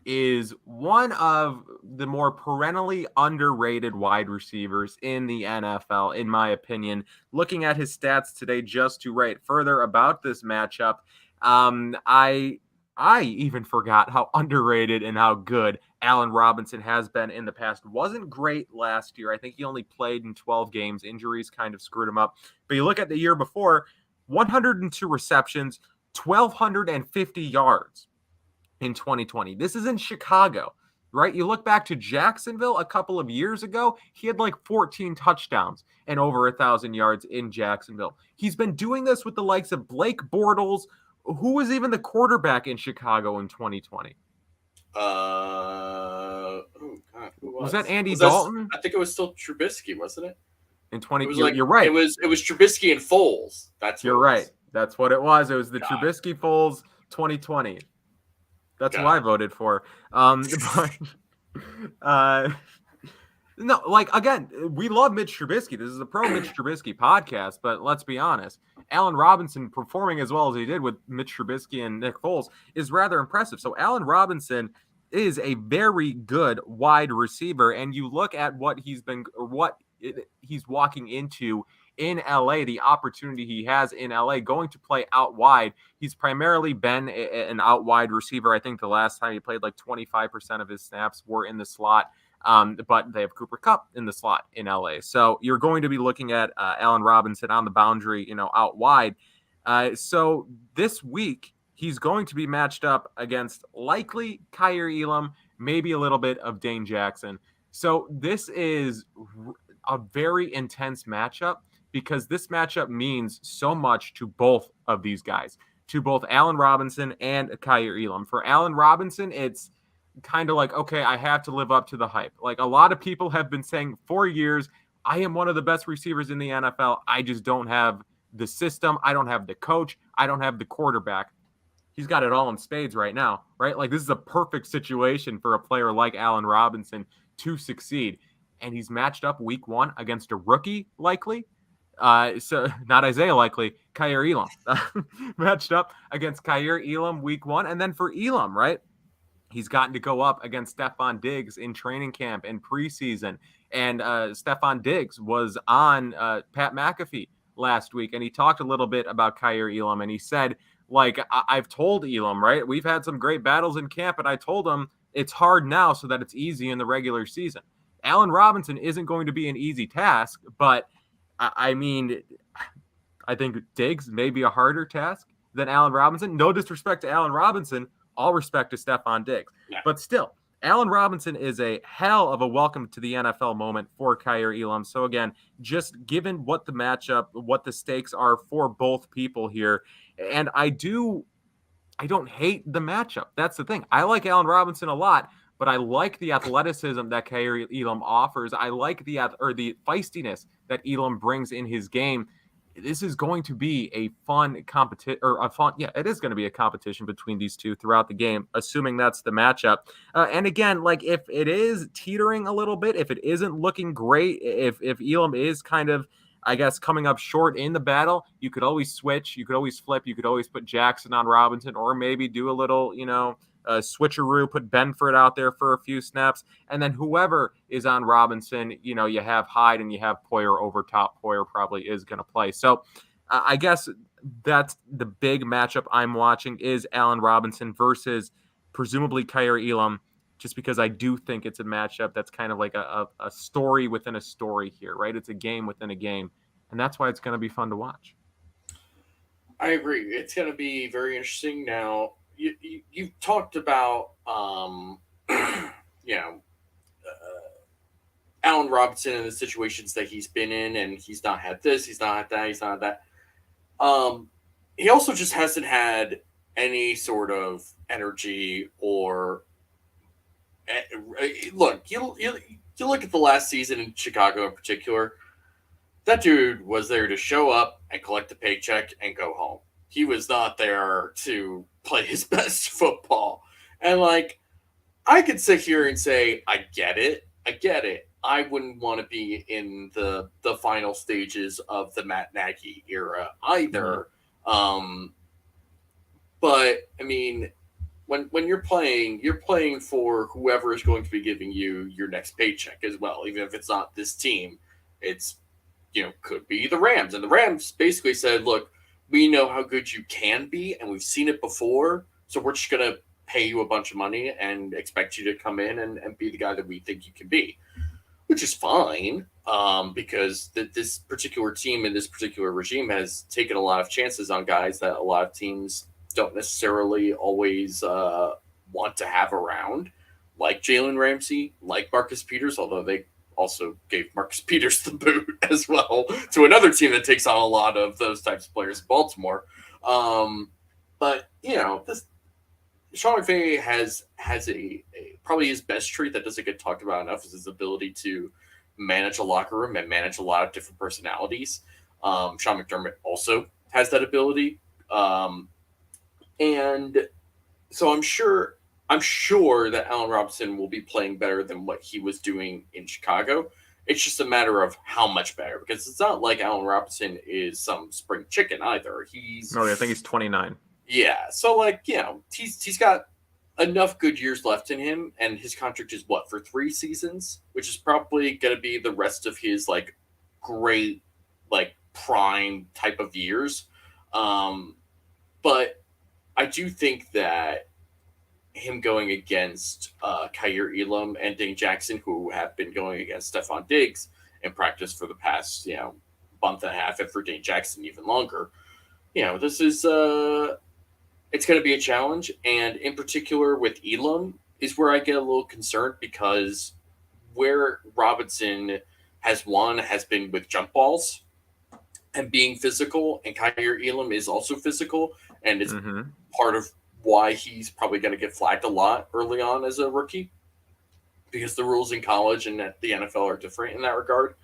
is one of the more perennially underrated wide receivers in the NFL, in my opinion. Looking at his stats today, just to write further about this matchup, I even forgot how underrated and how good Allen Robinson has been in the past. Wasn't great last year. I think he only played in 12 games. Injuries kind of screwed him up. But you look at the year before, 102 receptions, 1,250 yards in 2020. This is in Chicago, right? You look back to Jacksonville a couple of years ago, he had like 14 touchdowns and over 1,000 yards in Jacksonville. He's been doing this with the likes of Blake Bortles. Who was even the quarterback in Chicago in 2020? Oh God, who was? Was that Andy Dalton? I think it was still Trubisky, wasn't it? In 2020, you're right. It was Trubisky and Foles. You're right. That's what it was. It was the Trubisky Foles 2020. That's who I voted for. No, like, again, we love Mitch Trubisky. This is a pro Mitch Trubisky podcast, but let's be honest. Allen Robinson performing as well as he did with Mitch Trubisky and Nick Foles is rather impressive. So Allen Robinson is a very good wide receiver, and you look at what he's walking into in LA, the opportunity he has in LA going to play out wide. He's primarily been an out wide receiver. I think the last time he played, like 25% of his snaps were in the slot. But they have Cooper Kupp in the slot in LA. So you're going to be looking at Allen Robinson on the boundary, out wide. So this week, he's going to be matched up against likely Kaiir Elam, maybe a little bit of Dane Jackson. So this is a very intense matchup because this matchup means so much to both of these guys, to both Allen Robinson and Kaiir Elam. For Allen Robinson, it's kind of like, okay, I have to live up to the hype. Like a lot of people have been saying for years, I am one of the best receivers in the NFL. I just don't have the system. I don't have the coach. I don't have the quarterback. He's got it all in spades right now, right? Like this is a perfect situation for a player like Allen Robinson to succeed. And he's matched up week 1 against a rookie, likely. So not Isaiah likely, Kaiir Elam. Matched up against Kaiir Elam week 1. And then for Elam, right? He's gotten to go up against Stefan Diggs in training camp and preseason. And Stefan Diggs was on Pat McAfee last week, and he talked a little bit about Kaiir Elam, and he said, like, I've told Elam, right? We've had some great battles in camp, and I told him it's hard now so that it's easy in the regular season. Allen Robinson isn't going to be an easy task, but I mean, I think Diggs may be a harder task than Allen Robinson. No disrespect to Allen Robinson. All respect to Stefan Diggs. Yeah. But still, Allen Robinson is a hell of a welcome to the NFL moment for Kaiir Elam. So again, just given what the matchup, what the stakes are for both people here, and I don't hate the matchup. That's the thing. I like Allen Robinson a lot, but I like the athleticism that Kaiir Elam offers. I like the feistiness that Elam brings in his game. This is going to be a fun competition, it is going to be a competition between these two throughout the game, assuming that's the matchup. And again, like if it is teetering a little bit, if it isn't looking great, if Elam is kind of, I guess, coming up short in the battle, you could always switch, you could always flip, you could always put Jackson on Robinson, or maybe do a little, switcheroo, put Benford out there for a few snaps, and then whoever is on Robinson, you have Hyde and you have Poyer over top. Poyer probably is going to play. So I guess that's the big matchup I'm watching is Allen Robinson versus presumably Kaiir Elam, just because I do think it's a matchup that's kind of like a story within a story here, right? It's a game within a game, and that's why it's going to be fun to watch. I agree. It's going to be very interesting. Now, you've talked about, Allen Robinson and the situations that he's been in, and he's not had this, he's not had that, he's not had that. He also just hasn't had any sort of energy or look. You look at the last season in Chicago in particular. That dude was there to show up and collect a paycheck and go home. He was not there to play his best football. And, like, I could sit here and say, I get it. I wouldn't want to be in the final stages of the Matt Nagy era either. But I mean, when you're playing for whoever is going to be giving you your next paycheck as well. Even if it's not this team, it's could be the Rams. And the Rams basically said, look, we know how good you can be, and we've seen it before, so we're just gonna pay you a bunch of money and expect you to come in and be the guy that we think you can be, which is fine, because this particular team and this particular regime has taken a lot of chances on guys that a lot of teams don't necessarily always want to have around, like Jalen Ramsey, like Marcus Peters, although they also gave Marcus Peters the boot as well to another team that takes on a lot of those types of players, Baltimore. But this Sean McVay has a probably his best trait that doesn't get talked about enough is his ability to manage a locker room and manage a lot of different personalities. Sean McDermott also has that ability. And so I'm sure that Allen Robinson will be playing better than what he was doing in Chicago. It's just a matter of how much better, because it's not like Allen Robinson is some spring chicken either. I think he's 29. Yeah. So he's got enough good years left in him, and his contract is for 3 seasons, which is probably going to be the rest of his great prime type of years. But I do think that him going against Kaiir Elam and Dane Jackson, who have been going against Stefan Diggs in practice for the past month and a half, and for Dane Jackson even longer, this is it's going to be a challenge. And in particular with Elam is where I get a little concerned, because where Robinson has won has been with jump balls and being physical, and Kaiir Elam is also physical, and it's part of why he's probably going to get flagged a lot early on as a rookie, because the rules in college and at the NFL are different in that regard.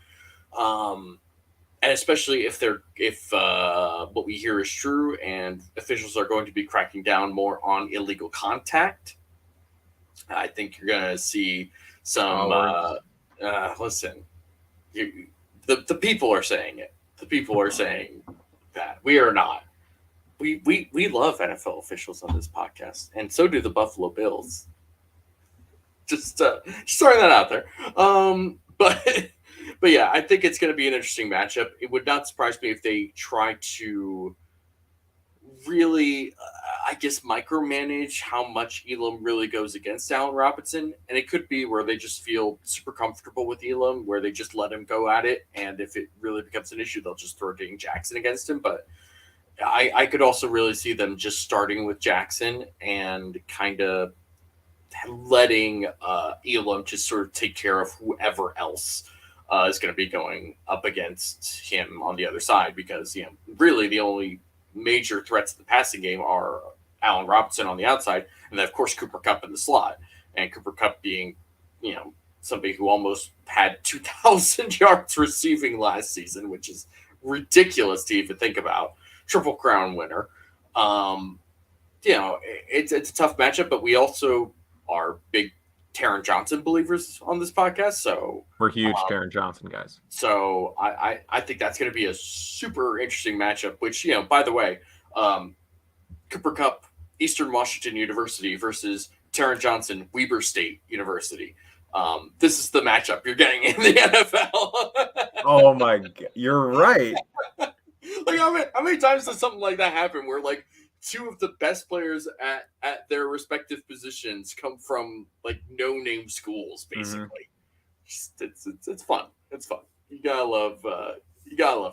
And especially if what we hear is true and officials are going to be cracking down more on illegal contact, I think you're going to see some. Listen, the people are saying it. The people are saying that we are not. We love NFL officials on this podcast, and so do the Buffalo Bills. Just throwing that out there. But yeah, I think it's going to be an interesting matchup. It would not surprise me if they try to really, micromanage how much Elam really goes against Allen Robinson. And it could be where they just feel super comfortable with Elam, where they just let him go at it. And if it really becomes an issue, they'll just throw Dane Jackson against him. But I could also really see them just starting with Jackson and kind of letting Elam just sort of take care of whoever else is going to be going up against him on the other side, because really the only major threats to the passing game are Allen Robinson on the outside, and then of course Cooper Kupp in the slot. And Cooper Kupp being somebody who almost had 2,000 yards receiving last season, which is ridiculous to even think about. Triple Crown winner. It's a tough matchup, but we also are big Taron Johnson believers on this podcast, so we're huge Taron Johnson guys. So I think that's going to be a super interesting matchup. Which by the way, Cooper Kupp, Eastern Washington University versus Taron Johnson, Weber State University. This is the matchup you're getting in the NFL. Oh my God, you're right. How many times does something like that happen where two of the best players at their respective positions come from no-name schools, basically? It's fun. It's fun. You gotta love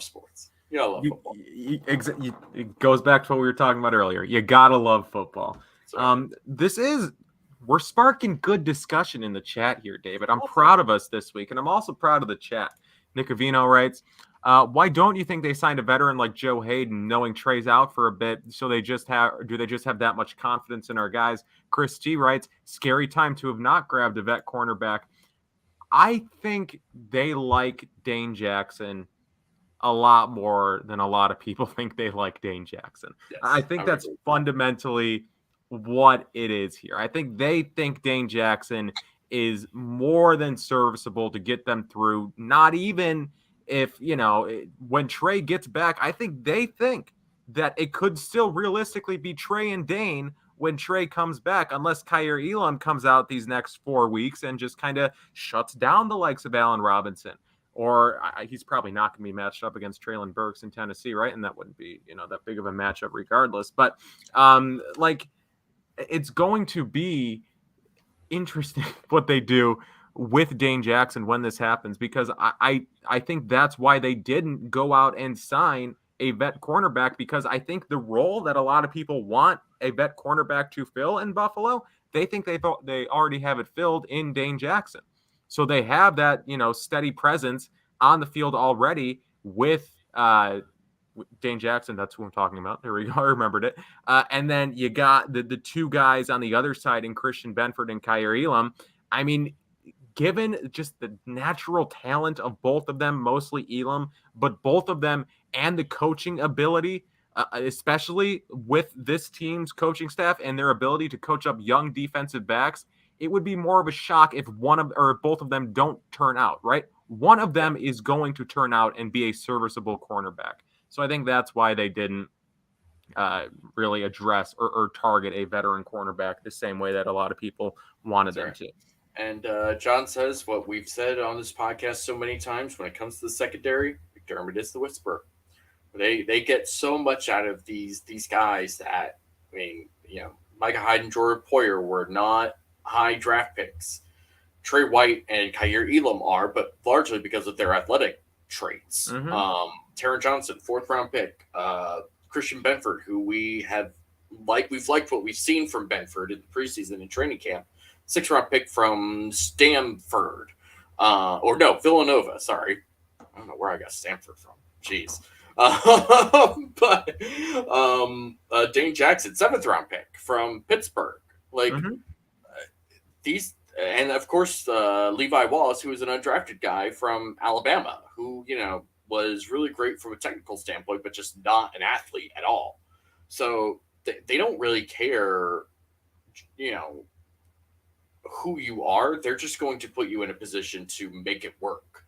sports. You gotta love football. It goes back to what we were talking about earlier. You gotta love football. We're sparking good discussion in the chat here, David. I'm proud of us this week, and I'm also proud of the chat. Nick Avino writes, why don't you think they signed a veteran like Joe Hayden, knowing Trey's out for a bit? Do they just have that much confidence in our guys? Chris G writes, scary time to have not grabbed a vet cornerback. I think they like Dane Jackson a lot more than a lot of people think they like Dane Jackson. Yes, I think that's fundamentally what it is here. I think they think Dane Jackson is more than serviceable to get them through. Not even if, when Trey gets back, I think they think that it could still realistically be Trey and Dane when Trey comes back, unless Kaiir Elam comes out these next 4 weeks and just kind of shuts down the likes of Allen Robinson. Or he's probably not going to be matched up against Treylon Burks in Tennessee, right? And that wouldn't be, that big of a matchup regardless. But it's going to be interesting what they do with Dane Jackson when this happens, because I think that's why they didn't go out and sign a vet cornerback, because I think the role that a lot of people want a vet cornerback to fill in Buffalo, they think they already have it filled in Dane Jackson. So they have that, steady presence on the field already with Dane Jackson. That's who I'm talking about. There we go. I remembered it. And then you got the two guys on the other side in Christian Benford and Kaiir Elam. I mean, given just the natural talent of both of them, mostly Elam, but both of them and the coaching ability, especially with this team's coaching staff and their ability to coach up young defensive backs, it would be more of a shock if one of or both of them don't turn out, right? One of them is going to turn out and be a serviceable cornerback. So I think that's why they didn't really address or target a veteran cornerback the same way that a lot of people wanted them to. And John says what we've said on this podcast so many times: when it comes to the secondary, McDermott is the whisperer. They get so much out of these guys that, I mean, Micah Hyde and Jordan Poyer were not high draft picks. Trey White and Kaiir Elam are, but largely because of their athletic traits. Mm-hmm. Taron Johnson, 4th round pick. Christian Benford, who we've liked what we've seen from Benford in the preseason and training camp. 6th round pick from Stanford. Villanova, sorry. I don't know where I got Stanford from. Jeez. But Dane Jackson, 7th round pick from Pittsburgh. These, and of course, Levi Wallace, who was an undrafted guy from Alabama, who, was really great from a technical standpoint, but just not an athlete at all. So they don't really care, who you are. They're just going to put you in a position to make it work.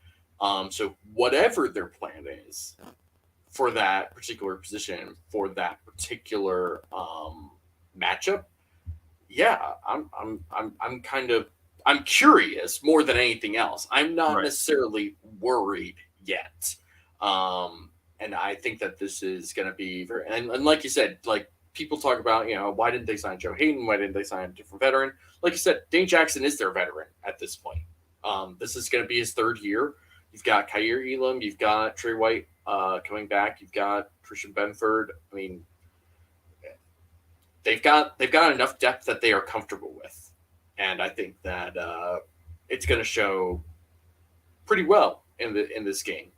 So whatever their plan is for that particular position, for that particular matchup, yeah, I'm curious more than anything else. I'm not necessarily worried yet. And I think that this is going to be very, and like you said, like people talk about, why didn't they sign Joe Hayden? Why didn't they sign a different veteran? Like you said, Dane Jackson is their veteran at this point. This is going to be his 3rd year. You've got Kaiir Elam, you've got Trey White coming back, you've got Christian Benford. I mean, they've got enough depth that they are comfortable with, and I think that it's going to show pretty well in this game.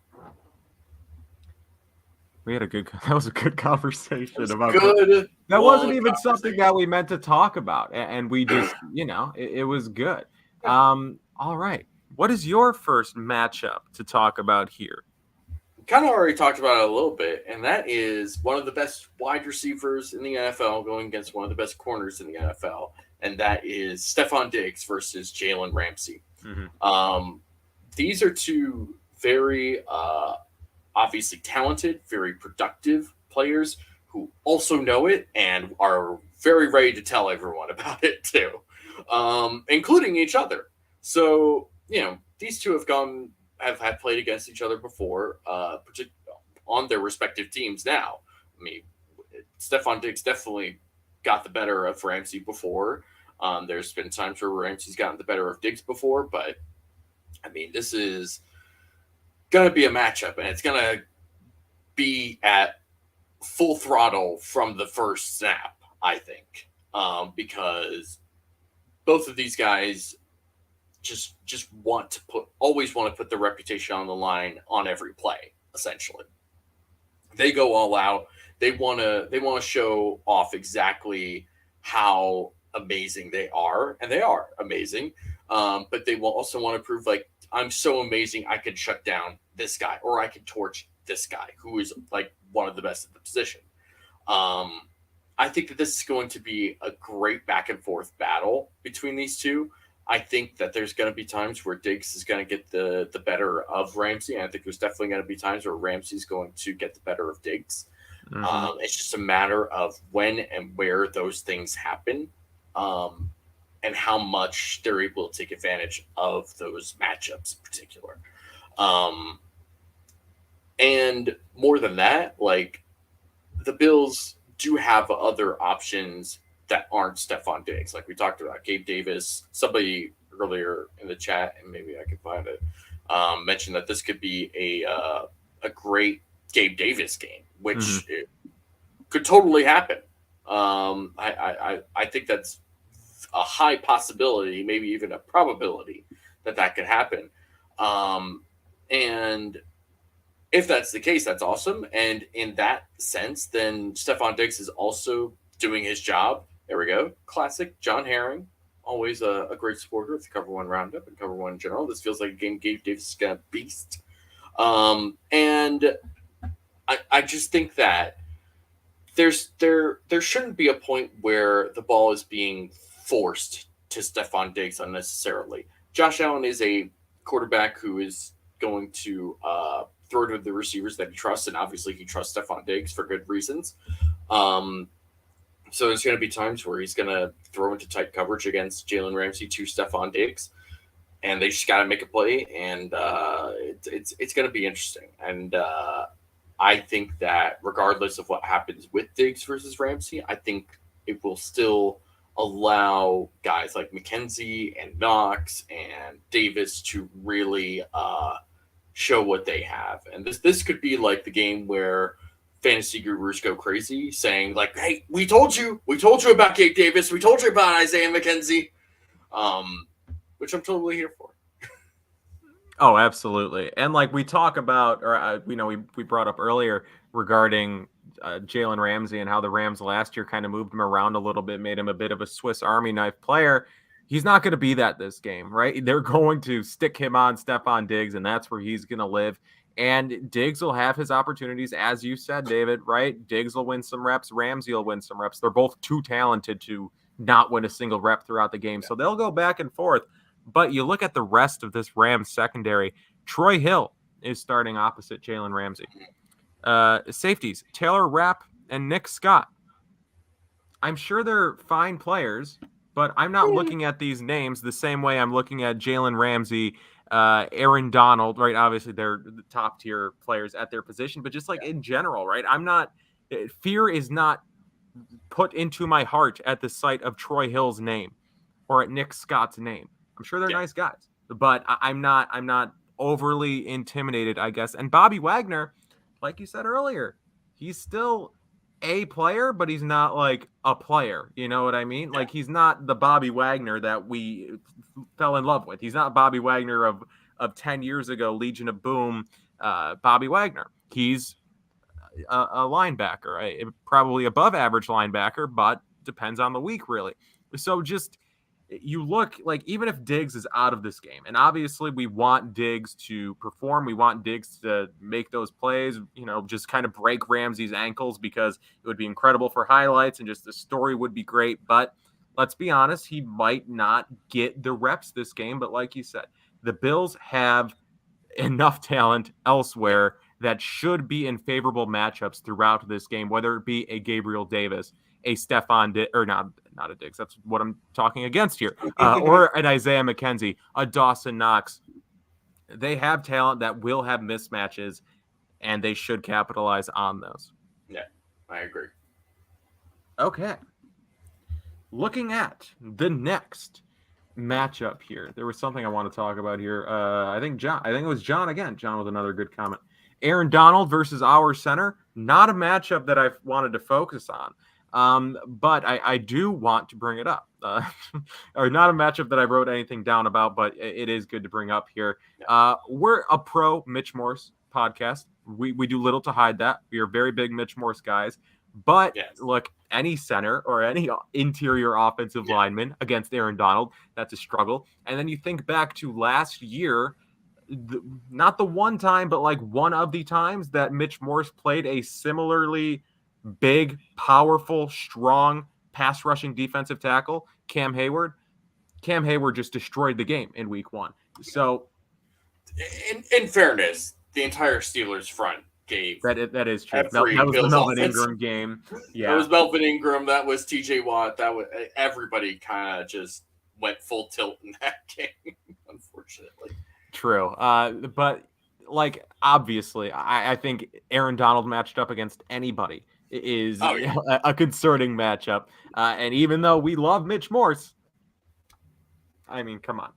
That was a good conversation about good. That wasn't even something that we meant to talk about, and we just, it was good. All right. What is your first matchup to talk about here? Kind of already talked about it a little bit, and that is one of the best wide receivers in the NFL going against one of the best corners in the NFL, and that is Stefan Diggs versus Jalen Ramsey. Mm-hmm. These are two very obviously talented, very productive players who also know it and are very ready to tell everyone about it too, including each other. So, these two have played against each other before, on their respective teams now. I mean, Stefan Diggs definitely got the better of Ramsey before. There's been times where Ramsey's gotten the better of Diggs before, but I mean, this is going to be a matchup, and it's going to be at full throttle from the first snap, I think, because both of these guys just always want to put their reputation on the line on every play. Essentially, they go all out. They want to show off exactly how amazing they are, and they are amazing. But they will also want to prove, like, I'm so amazing, I could shut down this guy, or I could torch this guy who is like one of the best at the position. I I think that this is going to be a great back and forth battle between these two. I think that there's going to be times where Diggs is going to get the better of Ramsey. And I think there's definitely going to be times where Ramsey's going to get the better of Diggs. It's just a matter of when and where those things happen, and how much they're able to take advantage of those matchups in particular. And more than that, like, the Bills do have other options that aren't Stefan Diggs. Like we talked about, Gabe Davis, somebody earlier in the chat, and maybe I can find it, mentioned that this could be a great Gabe Davis game, which it could totally happen. I think that's a high possibility, maybe even a probability that could happen. And if that's the case, that's awesome. And in that sense, then Stefan Diggs is also doing his job. There we go. Classic John Herring. Always a great supporter of the Cover One Roundup and Cover One in general. This feels like a game Gabe Davis is going to beast. And I just think that there shouldn't be a point where the ball is being forced to Stefan Diggs unnecessarily. Josh Allen is a quarterback who is going to throw to the receivers that he trusts, and obviously he trusts Stefan Diggs for good reasons. So there's going to be times where he's going to throw into tight coverage against Jalen Ramsey to Stefan Diggs, and they just got to make a play, and it's going to be interesting. And I think that regardless of what happens with Diggs versus Ramsey, I think it will still allow guys like McKenzie and Knox and Davis to really show what they have. And this could be like the game where fantasy gurus go crazy saying like, hey, we told you about Gabe Davis. We told you about Isaiah McKenzie, which I'm totally here for. Oh, absolutely. And like we talk about, or we brought up earlier regarding Jalen Ramsey and how the Rams last year kind of moved him around a little bit, made him a bit of a Swiss Army knife player. He's not going to be that this game, right? They're going to stick him on Stefan Diggs, and that's where he's going to live. And Diggs will have his opportunities, as you said, David, right? Diggs will win some reps. Ramsey will win some reps. They're both too talented to not win a single rep throughout the game. So they'll go back and forth. But you look at the rest of this Rams secondary, Troy Hill is starting opposite Jalen Ramsey. Safeties, Taylor Rapp and Nick Scott. I'm sure they're fine players, but I'm not looking at these names the same way I'm looking at Jalen Ramsey, Aaron Donald, right? Obviously, they're the top tier players at their position, but just like in general, right? Fear is not put into my heart at the sight of Troy Hill's name or at Nick Scott's name. I'm sure they're nice guys, but I'm not overly intimidated, I guess. And Bobby Wagner, like you said earlier, he's still a player, but he's not like a player. You know what I mean? Like he's not the Bobby Wagner that we fell in love with. He's not Bobby Wagner of 10 years ago, Legion of Boom, Bobby Wagner. He's a linebacker, probably above average linebacker, but depends on the week, really. So just you look like even if Diggs is out of this game, and obviously we want Diggs to perform, we want Diggs to make those plays, just kind of break Ramsey's ankles because it would be incredible for highlights and just the story would be great. But let's be honest, he might not get the reps this game. But like you said, the Bills have enough talent elsewhere that should be in favorable matchups throughout this game, whether it be a Gabriel Davis, a Stefan or not a Diggs. That's what I'm talking against here. Or an Isaiah McKenzie, a Dawson Knox. They have talent that will have mismatches, and they should capitalize on those. Yeah, I agree. Okay. Looking at the next matchup here, there was something I want to talk about here. I think it was John again. John with another good comment. Aaron Donald versus our center. Not a matchup that I've wanted to focus on. But I do want to bring it up, or not a matchup that I wrote anything down about, but it is good to bring up here. We're a pro Mitch Morse podcast. We do little to hide that. We are very big Mitch Morse guys, but look, any center or any interior offensive lineman against Aaron Donald, that's a struggle. And then you think back to last year, not the one time, but like one of the times that Mitch Morse played a similarly big, powerful, strong, pass rushing defensive tackle, Cam Hayward. Cam Hayward just destroyed the game in week 1. So, in fairness, the entire Steelers front gave that is true. That every was the Bills Melvin offense. Ingram game. Yeah, That was Melvin Ingram. That was TJ Watt. That was everybody. Kind of just went full tilt in that game, unfortunately. true. But like obviously, I think Aaron Donald matched up against anybody is a concerning matchup. And even though we love Mitch Morse, I mean, come on.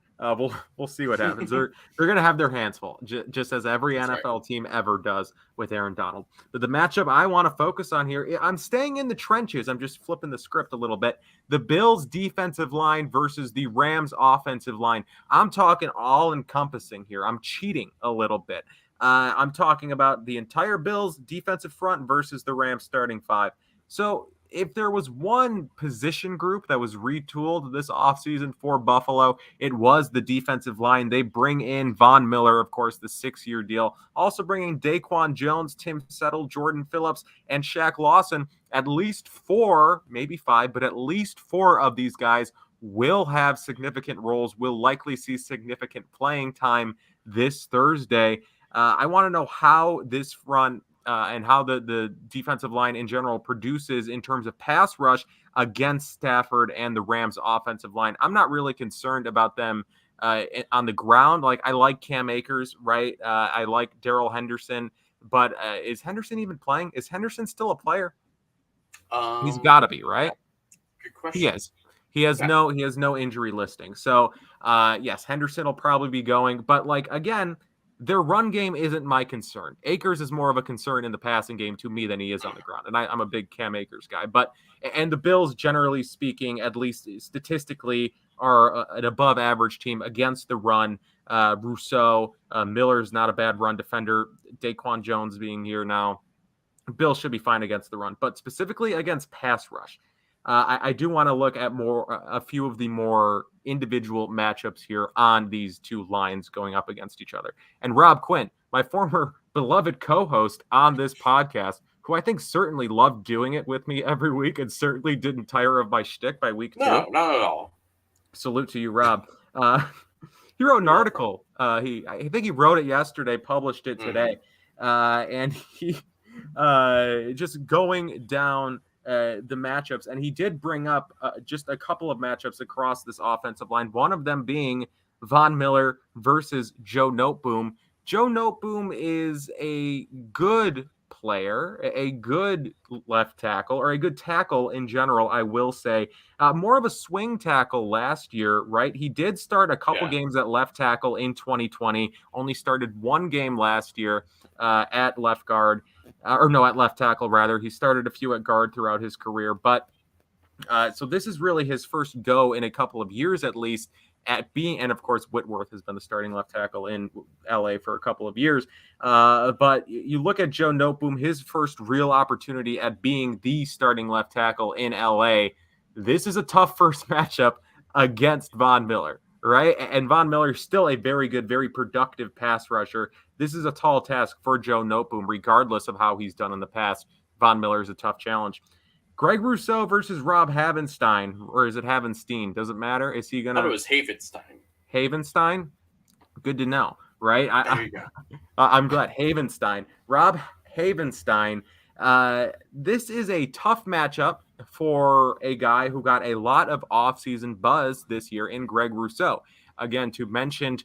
We'll see what happens. They're going to have their hands full, just as every NFL team ever does with Aaron Donald. But the matchup I want to focus on here, I'm staying in the trenches. I'm just flipping the script a little bit. The Bills' defensive line versus the Rams' offensive line. I'm talking all-encompassing here. I'm cheating a little bit. I'm talking about the entire Bills' defensive front versus the Rams' starting 5. So if there was one position group that was retooled this offseason for Buffalo, it was the defensive line. They bring in Von Miller, of course, the 6-year deal. Also bringing Daquan Jones, Tim Settle, Jordan Phillips, and Shaq Lawson. At least 4, maybe 5, but at least 4 of these guys will have significant roles, will likely see significant playing time this Thursday. I want to know how this front and how the defensive line in general produces in terms of pass rush against Stafford and the Rams offensive line. I'm not really concerned about them on the ground. Like, I like Cam Akers, right? I like Darrell Henderson, but is Henderson even playing? Is Henderson still a player? He's got to be, right? Good question. He is. He has no injury listing. So, yes, Henderson will probably be going. But, like, again, their run game isn't my concern. Akers is more of a concern in the passing game to me than he is on the ground. And I'm a big Cam Akers guy. And the Bills, generally speaking, at least statistically, are an above average team against the run. Rousseau, Miller's not a bad run defender. Daquan Jones being here now. Bills should be fine against the run. But specifically against pass rush, I do want to look at a few of the more individual matchups here on these two lines going up against each other. And Rob Quinn, my former beloved co-host on this podcast, who I think certainly loved doing it with me every week and certainly didn't tire of my shtick by week 2. No, not at all. Salute to you, Rob. He wrote an article. I think he wrote it yesterday, published it today. And he just going down the matchups, and he did bring up just a couple of matchups across this offensive line, one of them being Von Miller versus Joe Noteboom. Joe Noteboom is a good player, a good left tackle, or a good tackle in general, I will say. More of a swing tackle last year, right? He did start a couple games at left tackle in 2020, only started one game last year at left guard. At left tackle, rather. He started a few at guard throughout his career. But so this is really his first go in a couple of years, at least, at being, and of course, Whitworth has been the starting left tackle in LA for a couple of years. But you look at Joe Noteboom, his first real opportunity at being the starting left tackle in LA. This is a tough first matchup against Von Miller, right? And Von Miller is still a very good, very productive pass rusher. This is a tall task for Joe Noteboom, regardless of how he's done in the past. Von Miller is a tough challenge. Greg Rousseau versus Rob Havenstein, or is it Havenstein? Doesn't matter. Is he going to... I thought it was Havenstein. Havenstein? Good to know, right? There you go. I'm glad. Havenstein. Rob Havenstein. This is a tough matchup for a guy who got a lot of offseason buzz this year in Greg Rousseau. Again, to mention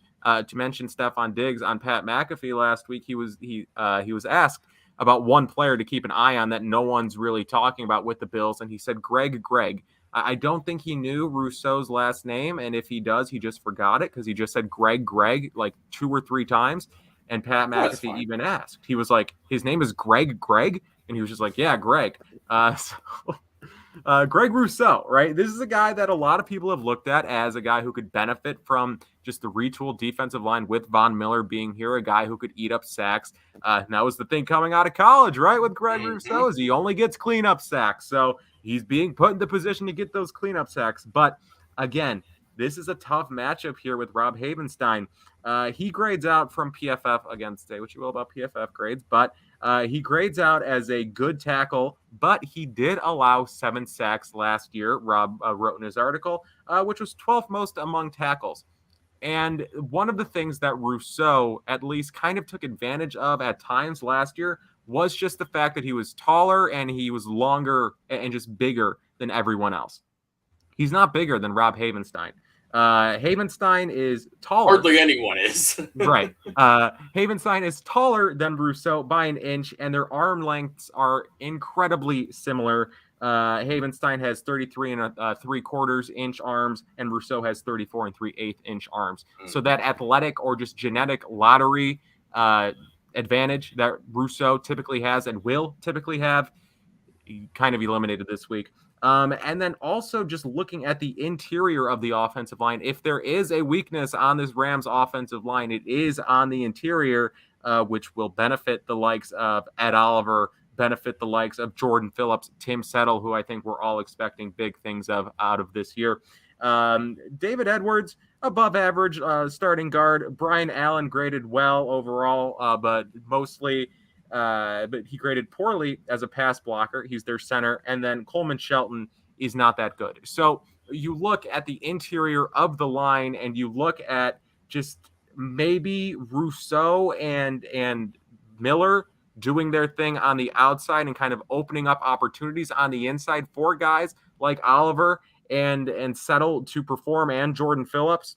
Stefan Diggs on Pat McAfee last week, he was asked about one player to keep an eye on that no one's really talking about with the Bills, and he said Greg. I don't think he knew Rousseau's last name, and if he does, he just forgot it because he just said Greg like 2 or 3 times. And Pat McAfee even asked. He was like, his name is Greg? And he was just like, yeah, Greg. Greg Rousseau, right? This is a guy that a lot of people have looked at as a guy who could benefit from just the retooled defensive line with Von Miller being here, a guy who could eat up sacks. That was the thing coming out of college, right, with Greg Rousseau, is he only gets cleanup sacks. So he's being put in the position to get those cleanup sacks. But again, this is a tough matchup here with Rob Havenstein. He grades out from PFF, again, say what you will about PFF grades, but he grades out as a good tackle, but he did allow 7 sacks last year, Rob wrote in his article, which was 12th most among tackles. And one of the things that Rousseau at least kind of took advantage of at times last year was just the fact that he was taller and he was longer and just bigger than everyone else. He's not bigger than Rob Havenstein. Havenstein is taller. Hardly anyone is. Right. Havenstein is taller than Rousseau by an inch, and their arm lengths are incredibly similar. Havenstein has 33 and 3/4 inch arms, and Rousseau has 34 and 3/8 inch arms. So that athletic or just genetic lottery advantage that Rousseau typically has and will typically have, kind of eliminated this week. And then also just looking at the interior of the offensive line, if there is a weakness on this Rams offensive line, it is on the interior, which will benefit the likes of Ed Oliver, benefit the likes of Jordan Phillips, Tim Settle, who I think we're all expecting big things of out of this year. David Edwards, above average starting guard. Brian Allen graded well overall, but he graded poorly as a pass blocker. He's their center. And then Coleman Shelton is not that good. So you look at the interior of the line and you look at just maybe Rousseau and Miller doing their thing on the outside and kind of opening up opportunities on the inside for guys like Oliver and Settle to perform, and Jordan Phillips.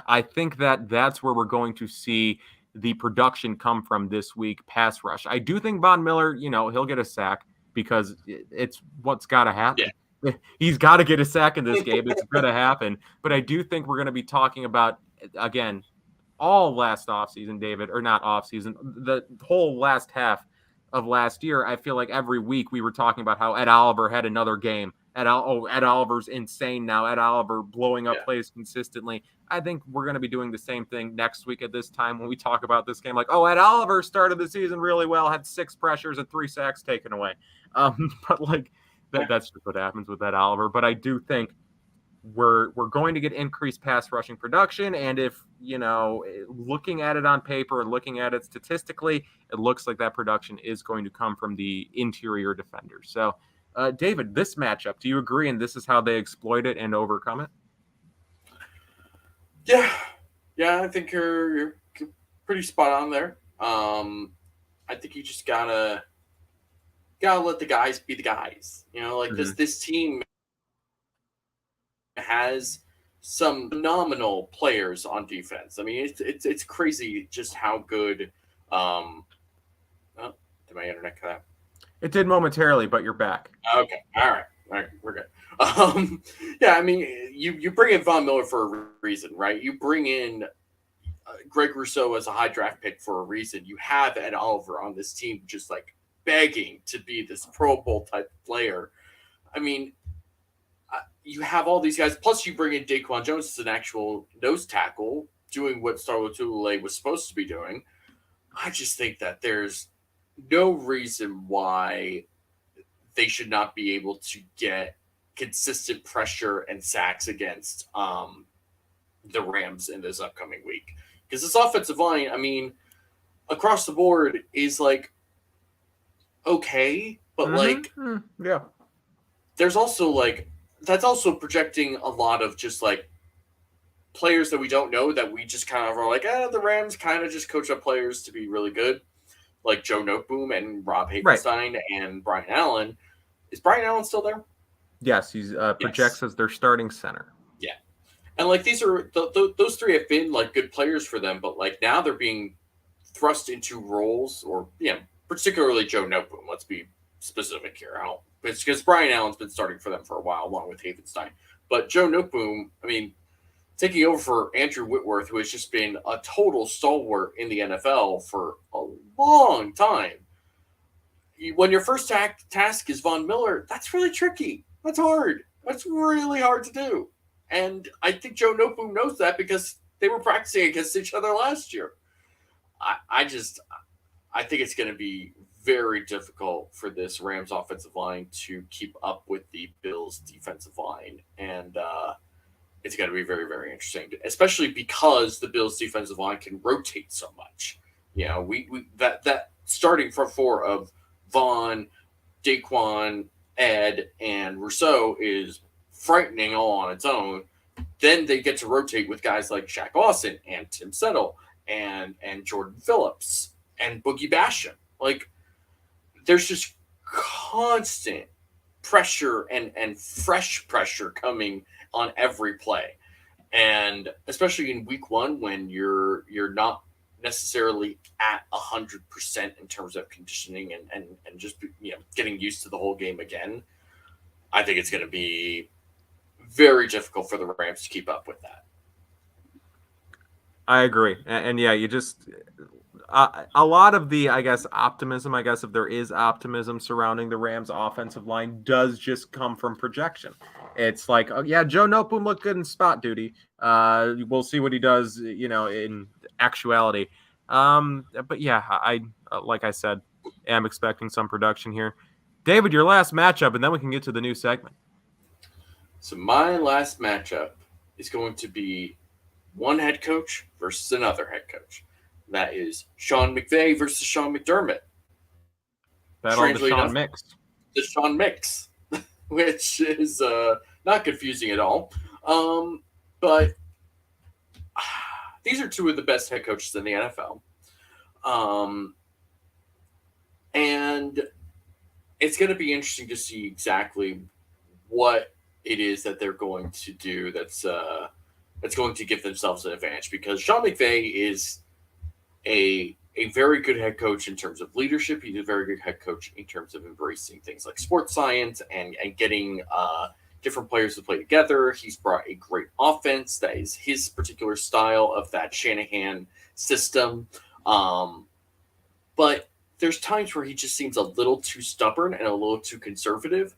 I think that's where we're going to see the production come from this week, pass rush. I do think Von Miller, he'll get a sack because it's what's got to happen. Yeah. He's got to get a sack in this game. It's going to happen. But I do think we're going to be talking about, again, all last offseason, David, or not offseason, the whole last half of last year. I feel like every week we were talking about how Ed Oliver had another game. Ed Oliver's insane now. Ed Oliver blowing up plays consistently. I think we're going to be doing the same thing next week at this time when we talk about this game. Like, Ed Oliver started the season really well, had 6 pressures and 3 sacks taken away. But like that's just what happens with Ed Oliver. But I do think we're going to get increased pass rushing production. And if, looking at it on paper and looking at it statistically, it looks like that production is going to come from the interior defenders. So, David, this matchup, do you agree? And this is how they exploit it and overcome it? Yeah, I think you're pretty spot on there. I think you just gotta let the guys be the guys. This team has some phenomenal players on defense. I mean, it's crazy just how good. Did my internet cut out? It did momentarily, but you're back. Okay, all right, we're good. I mean, you bring in Von Miller for a reason, right? You bring in Greg Rousseau as a high draft pick for a reason. You have Ed Oliver on this team just like begging to be this Pro Bowl type player. I mean, you have all these guys. Plus, you bring in Daquan Jones as an actual nose tackle, doing what Star Lotulelei was supposed to be doing. I just think that there's no reason why they should not be able to get consistent pressure and sacks against the Rams in this upcoming week. Because this offensive line, I mean, across the board is like okay, but there's also like that's also projecting a lot of just like players that we don't know that we just kind of are like, the Rams kind of just coach up players to be really good, like Joe Noteboom and Rob Havenstein and Brian Allen. Is Brian Allen still there? Yes, he's projects as their starting center. Yeah, and like these are those three have been like good players for them, but like now they're being thrust into roles, or particularly Joe Noteboom. Let's be specific here. It's because Brian Allen's been starting for them for a while, along with Havenstein. But Joe Noteboom, I mean, taking over for Andrew Whitworth, who has just been a total stalwart in the NFL for a long time. When your first task is Von Miller, that's really tricky. That's hard. That's really hard to do. And I think Joe Noteboom knows that because they were practicing against each other last year. I think it's going to be very difficult for this Rams offensive line to keep up with the Bills defensive line. And it's going to be very, very interesting, especially because the Bills defensive line can rotate so much. We that starting front four of Vaughn, Daquan, Ed, and Rousseau is frightening all on its own, then they get to rotate with guys like Shaq Lawson and Tim Settle and Jordan Phillips and Boogie Basham. Like, there's just constant pressure and fresh pressure coming on every play. And especially in week one, when you're not necessarily at 100% in terms of conditioning and just getting used to the whole game again, I think it's going to be very difficult for the Rams to keep up with that. I agree. And yeah, you just a lot of the, I guess, optimism, if there is optimism surrounding the Rams offensive line, does just come from projection. It's like, oh yeah, Joe Noteboom looked good in spot duty. We'll see what he does, in actuality. But yeah, I like I said, am expecting some production here. David, your last matchup, and then we can get to the new segment. So my last matchup is going to be one head coach versus another head coach. That is Sean Mcvay versus Sean McDermott. Battle of the Sean Mix. The Sean Mix, which is not confusing at all. But these are two of the best head coaches in the NFL. And it's going to be interesting to see exactly what it is that they're going to do that's going to give themselves an advantage, because Sean McVay is a very good head coach in terms of leadership. He's a very good head coach in terms of embracing things like sports science and getting different players to play together. He's brought a great offense that is his particular style of that Shanahan system. But there's times where he just seems a little too stubborn and a little too conservative.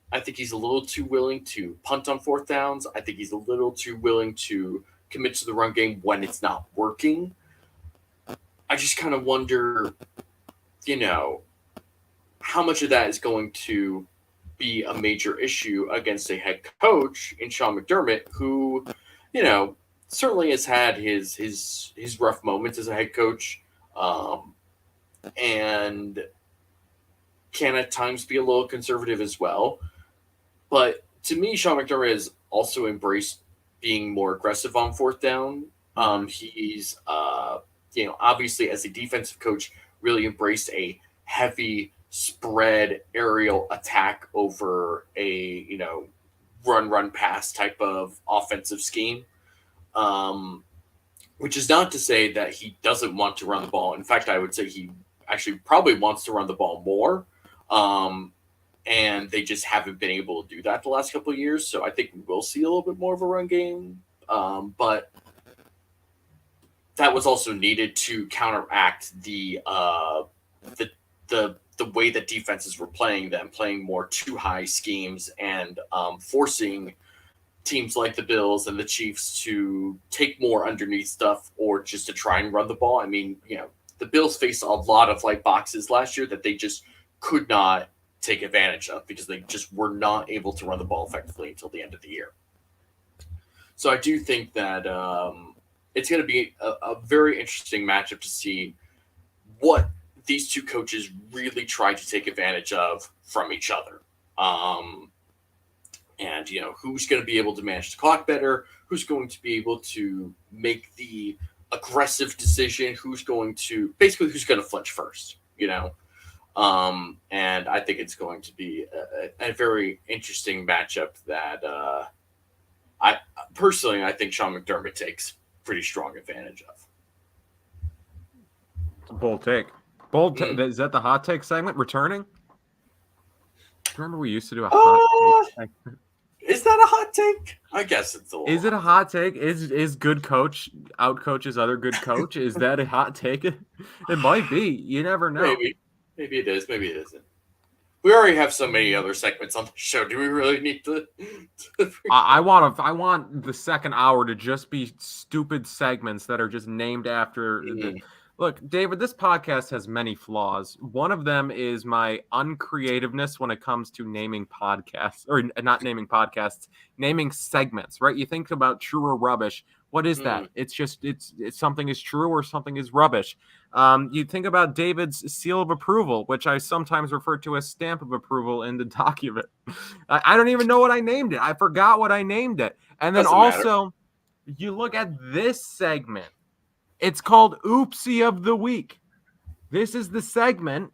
I think he's a little too willing to punt on fourth downs. I think he's a little too willing to commit to the run game when it's not working. I just kind of wonder, how much of that is going to be a major issue against a head coach in Sean McDermott, who, certainly has had his rough moments as a head coach, and can at times be a little conservative as well. But to me, Sean McDermott has also embraced being more aggressive on fourth down. He's, obviously as a defensive coach, really embraced a heavy spread aerial attack over a, run pass type of offensive scheme. Which is not to say that he doesn't want to run the ball. In fact, I would say he actually probably wants to run the ball more. And they just haven't been able to do that the last couple of years. So I think we will see a little bit more of a run game. But that was also needed to counteract the way that defenses were playing them, playing more too high schemes and forcing teams like the Bills and the Chiefs to take more underneath stuff or just to try and run the ball. I mean, the Bills faced a lot of light boxes last year that they just could not take advantage of because they just were not able to run the ball effectively until the end of the year. So I do think that it's going to be a very interesting matchup to see what these two coaches really try to take advantage of from each other. And, who's going to be able to manage the clock better, who's going to be able to make the aggressive decision, who's going to flinch first, and I think it's going to be a very interesting matchup that I think Sean McDermott takes pretty strong advantage of. It's a bold take. Is that the hot take segment returning? Remember we used to do a hot take segment? Is that a hot take? I guess it's a little. Is it a hot take? Is good coach out coaches other good coach? Is that a hot take? It might be. You never know. Maybe it is. Maybe it isn't. We already have so many other segments on the show. Do we really need to? I want the second hour to just be stupid segments that are just named after. Look, David, this podcast has many flaws. One of them is my uncreativeness when it comes to naming podcasts, or not naming podcasts, naming segments, right? You think about true or rubbish. What is that? It's just, it's something is true or something is rubbish. You think about David's seal of approval, which I sometimes refer to as stamp of approval in the document. I don't even know what I named it. I forgot what I named it. And then Doesn't also, you look at this segment. It's called Oopsie of the Week. This is the segment.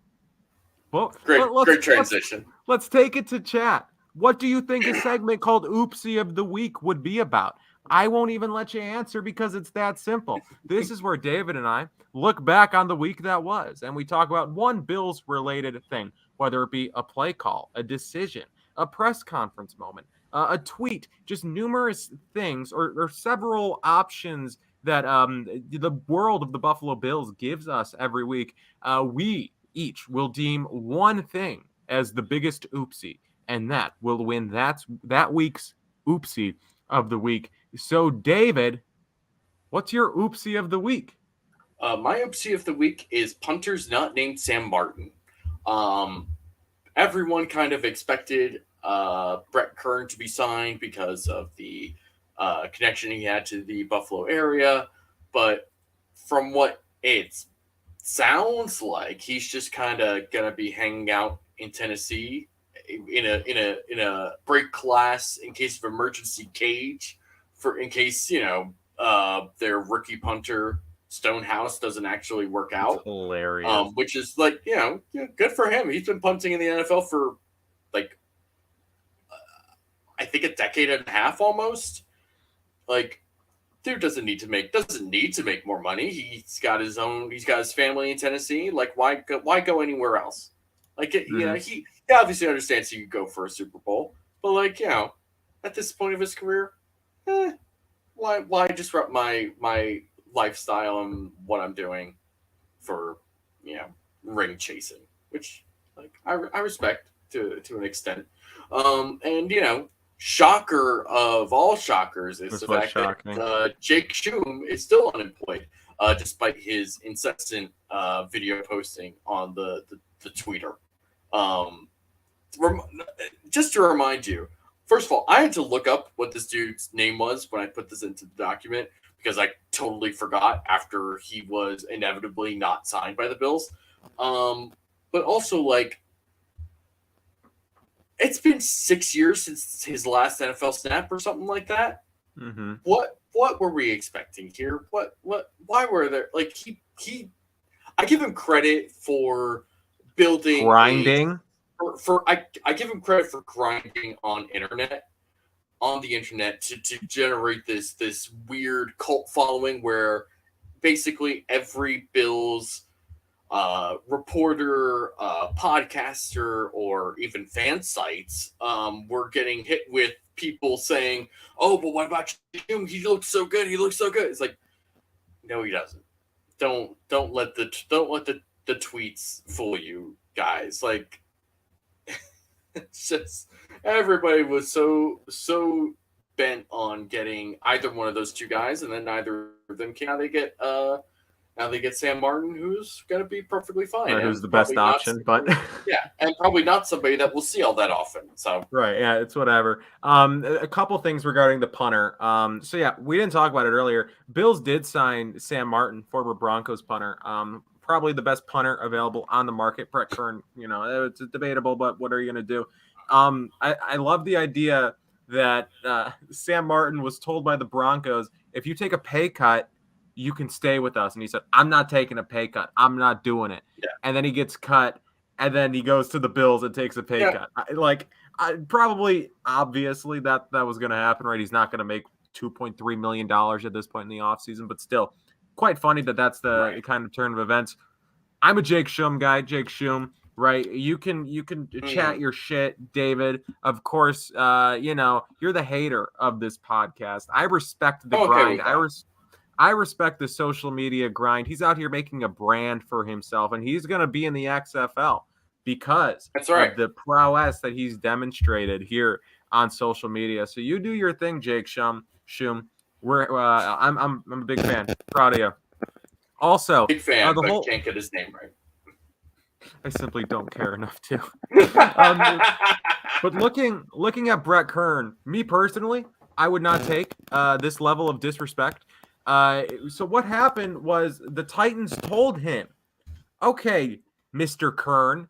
Well, great transition. Let's take it to chat. What do you think a segment called Oopsie of the Week would be about? I won't even let you answer because it's that simple. This is where David and I look back on the week that was, and we talk about one Bills-related thing, whether it be a play call, a decision, a press conference moment, a tweet, just numerous things or several options that the world of the Buffalo Bills gives us every week. We each will deem one thing as the biggest oopsie, and that will win that week's oopsie of the week. So, David, what's your oopsie of the week? My oopsie of the week is punters not named Sam Martin. Everyone kind of expected Brett Kern to be signed because of the connection he had to the Buffalo area, but from what it sounds like, he's just kind of gonna be hanging out in Tennessee in a break class in case of emergency cage in case their rookie punter Stonehouse doesn't actually work out. That's hilarious. Which is like good for him. He's been punting in the NFL for like I think a decade and a half almost. Like, dude doesn't need to make more money. He's got his family in Tennessee. Like, why go anywhere else? Like, he obviously understands he could go for a Super Bowl, but like, at this point of his career, why disrupt my lifestyle and what I'm doing for ring chasing, which like I respect to an extent. And shocker of all shockers is the fact that Jake Schum is still unemployed, despite his incessant video posting on the Twitter. Just to remind you, first of all, I had to look up what this dude's name was when I put this into the document because I totally forgot after he was inevitably not signed by the Bills. But also, like, it's been 6 years since his last NFL snap or something like that. Mm-hmm. What were we expecting here? Why were there like he? I give him credit for building grinding. I give him credit for grinding on the internet to generate this weird cult following where basically every Bills reporter, podcaster, or even fan sites were getting hit with people saying, "Oh, but what about him? He looks so good. He looks so good." It's like, no, he doesn't. Don't let the tweets fool you guys. Like, it's just everybody was so bent on getting either one of those two guys, and then neither of them can. Now they get Sam Martin, who's going to be perfectly fine. Right, who's the best option, but and probably not somebody that we'll see all that often. So right, yeah, it's whatever. A couple things regarding the punter. So yeah, we didn't talk about it earlier. Bills did sign Sam Martin, former Broncos punter. Probably the best punter available on the market. Brett Kern, it's debatable, but what are you going to do? I love the idea that Sam Martin was told by the Broncos, if you take a pay cut, you can stay with us. And he said, I'm not taking a pay cut. I'm not doing it. Yeah. And then he gets cut, and then he goes to the Bills and takes a pay cut. Probably, obviously, that was going to happen, right? He's not going to make $2.3 million at this point in the offseason, but still, quite funny that's the kind of turn of events. I'm a Jake Schum guy. Jake Schum, right? You can chat your shit, David. Of course, you're the hater of this podcast. I respect the grind. I respect the social media grind. He's out here making a brand for himself, and he's going to be in the XFL because of the prowess that he's demonstrated here on social media. So you do your thing, Jake Schum. I'm a big fan. Proud of you. Also, big fan, but can't get his name right. I simply don't care enough to. But looking at Brett Kern, me personally, I would not take this level of disrespect. So what happened was the Titans told him, okay, Mr. Kern,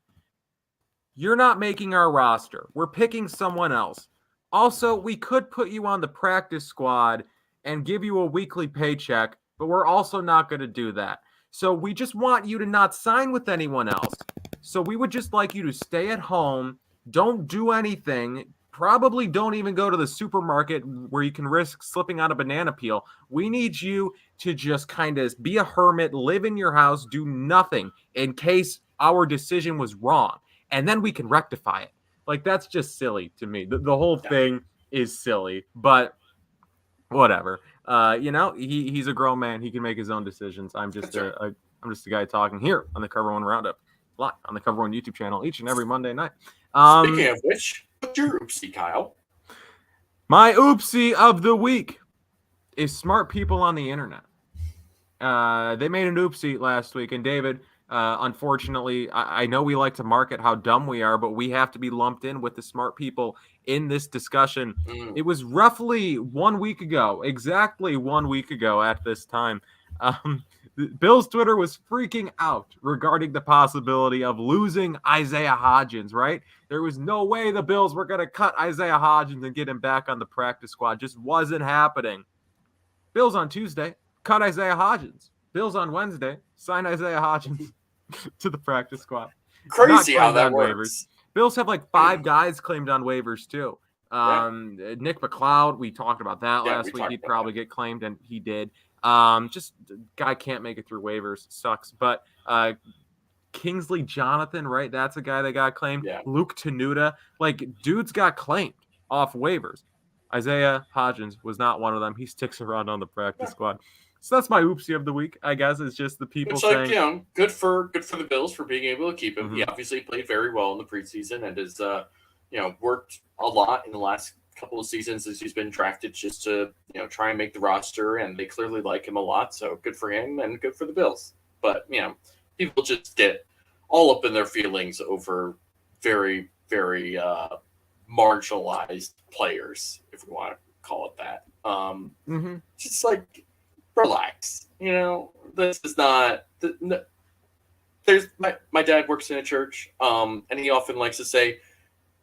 you're not making our roster. We're picking someone else. Also, we could put you on the practice squad and give you a weekly paycheck, but we're also not going to do that. So we just want you to not sign with anyone else. So we would just like you to stay at home, don't do anything, probably don't even go to the supermarket where you can risk slipping on a banana peel. We need you to just kind of be a hermit, live in your house, do nothing in case our decision was wrong. And then we can rectify it. Like, that's just silly to me. The whole thing is silly, but whatever. He's a grown man. He can make his own decisions. I'm just a guy talking here on the Cover One Roundup, live on the Cover One YouTube channel each and every Monday night. Speaking of which, what's your oopsie, Kyle? My oopsie of the week is smart people on the internet. They made an oopsie last week, and David, unfortunately, I know we like to market how dumb we are, but we have to be lumped in with the smart people in this discussion. It was roughly 1 week ago, exactly 1 week ago at this time. Bill's Twitter was freaking out regarding the possibility of losing Isaiah Hodgins, right? There was no way the Bills were going to cut Isaiah Hodgins and get him back on the practice squad. Just wasn't happening. Bills on Tuesday, cut Isaiah Hodgins. Bills on Wednesday, sign Isaiah Hodgins to the practice squad. Crazy how that works. Waivers. Bills have like 5 guys claimed on waivers too. Nick McLeod, we talked about that last week. He'd probably get claimed, and he did. Just guy can't make it through waivers. Sucks. But Kingsley Jonathan, right? That's a guy that got claimed. Yeah. Luke Tenuta, like dudes got claimed off waivers. Isaiah Hodgins was not one of them. He sticks around on the practice squad. So that's my oopsie of the week, I guess. It's just the people saying, good for the Bills for being able to keep him. Mm-hmm. He obviously played very well in the preseason and has worked a lot in the last couple of seasons as he's been drafted just to try and make the roster, and they clearly like him a lot. So good for him and good for the Bills. But people just get all up in their feelings over very, very marginalized players, if we want to call it that. Just like, relax. This is not. There's my dad works in a church, and he often likes to say,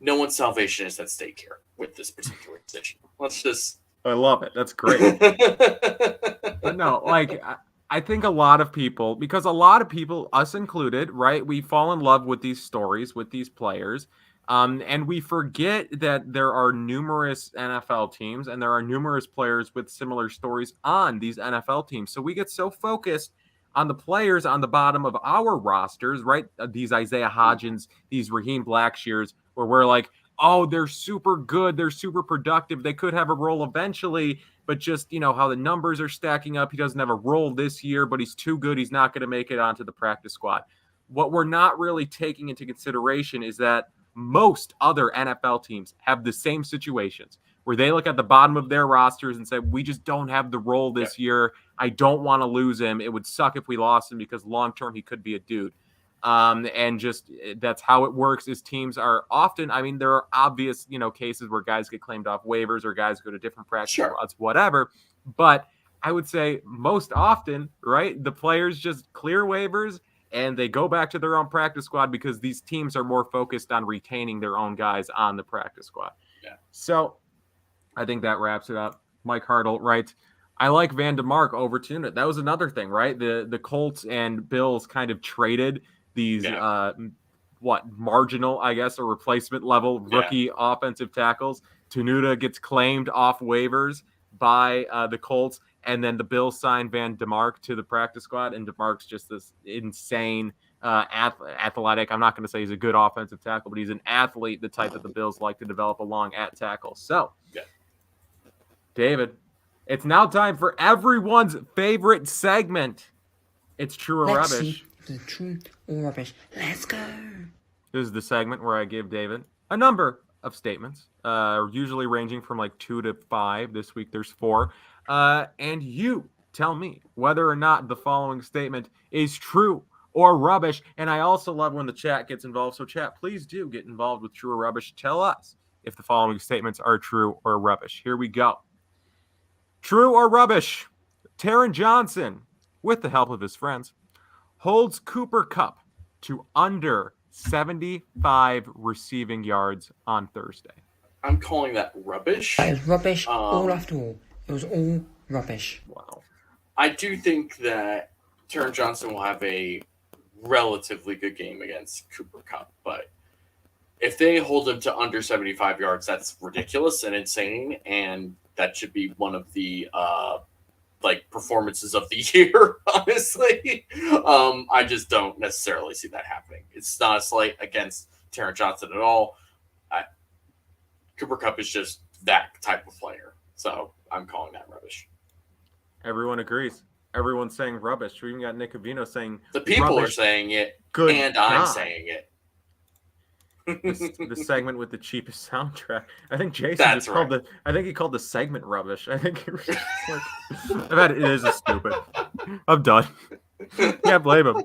"No one's salvation is at stake here with this particular decision." Let's just. I love it. That's great. But no, like I think a lot of people, because a lot of people, us included, right? We fall in love with these stories, with these players. And we forget that there are numerous NFL teams and there are numerous players with similar stories on these NFL teams. So we get so focused on the players on the bottom of our rosters, right? These Isaiah Hodgins, these Raheem Blackshears, where we're like, oh, they're super good. They're super productive. They could have a role eventually, but just, how the numbers are stacking up. He doesn't have a role this year, but he's too good. He's not going to make it onto the practice squad. What we're not really taking into consideration is that most other NFL teams have the same situations where they look at the bottom of their rosters and say, we just don't have the role this year. I don't want to lose him. It would suck if we lost him because long-term he could be a dude. And just that's how it works is teams are often, there are obvious, cases where guys get claimed off waivers or guys go to different practice squads, whatever. But I would say most often, right, the players just clear waivers and they go back to their own practice squad because these teams are more focused on retaining their own guys on the practice squad. Yeah. So I think that wraps it up. Mike Hartle writes, I like Van DeMark over Tuna. That was another thing, right? The Colts and Bills kind of traded these, marginal, I guess, or replacement level rookie offensive tackles. Tenuta gets claimed off waivers by the Colts. And then the Bills signed Van DeMark to the practice squad, and DeMark's just this insane athletic. I'm not going to say he's a good offensive tackle, but he's an athlete, the type that the Bills like to develop along at tackle. So, David, it's now time for everyone's favorite segment. It's True or Let's Rubbish. See the true or rubbish. Let's go. This is the segment where I give David a number of statements, usually ranging from like 2 to 5. This week there's 4. And you tell me whether or not the following statement is true or rubbish. And I also love when the chat gets involved. So chat, please do get involved with True or Rubbish. Tell us if the following statements are true or rubbish. Here we go. True or rubbish? Taron Johnson, with the help of his friends, holds Cooper Kupp to under 75 receiving yards on Thursday. I'm calling that rubbish. That is rubbish, all after all. It was all rubbish. Wow. I do think that Taron Johnson will have a relatively good game against Cooper Kupp, but if they hold him to under 75 yards, that's ridiculous and insane, and that should be one of the performances of the year, honestly. I just don't necessarily see that happening. It's not a slight against Taron Johnson at all. Cooper Kupp is just that type of player, so I'm calling that rubbish. Everyone agrees. Everyone's saying rubbish. We even got Nick Avino saying the people rubbish. Are saying it, Good and God. I'm saying it. The segment with the cheapest soundtrack. I think Jason That's just called right. I think he called the segment rubbish. I think it was like, it is stupid. I'm done. Can't blame him.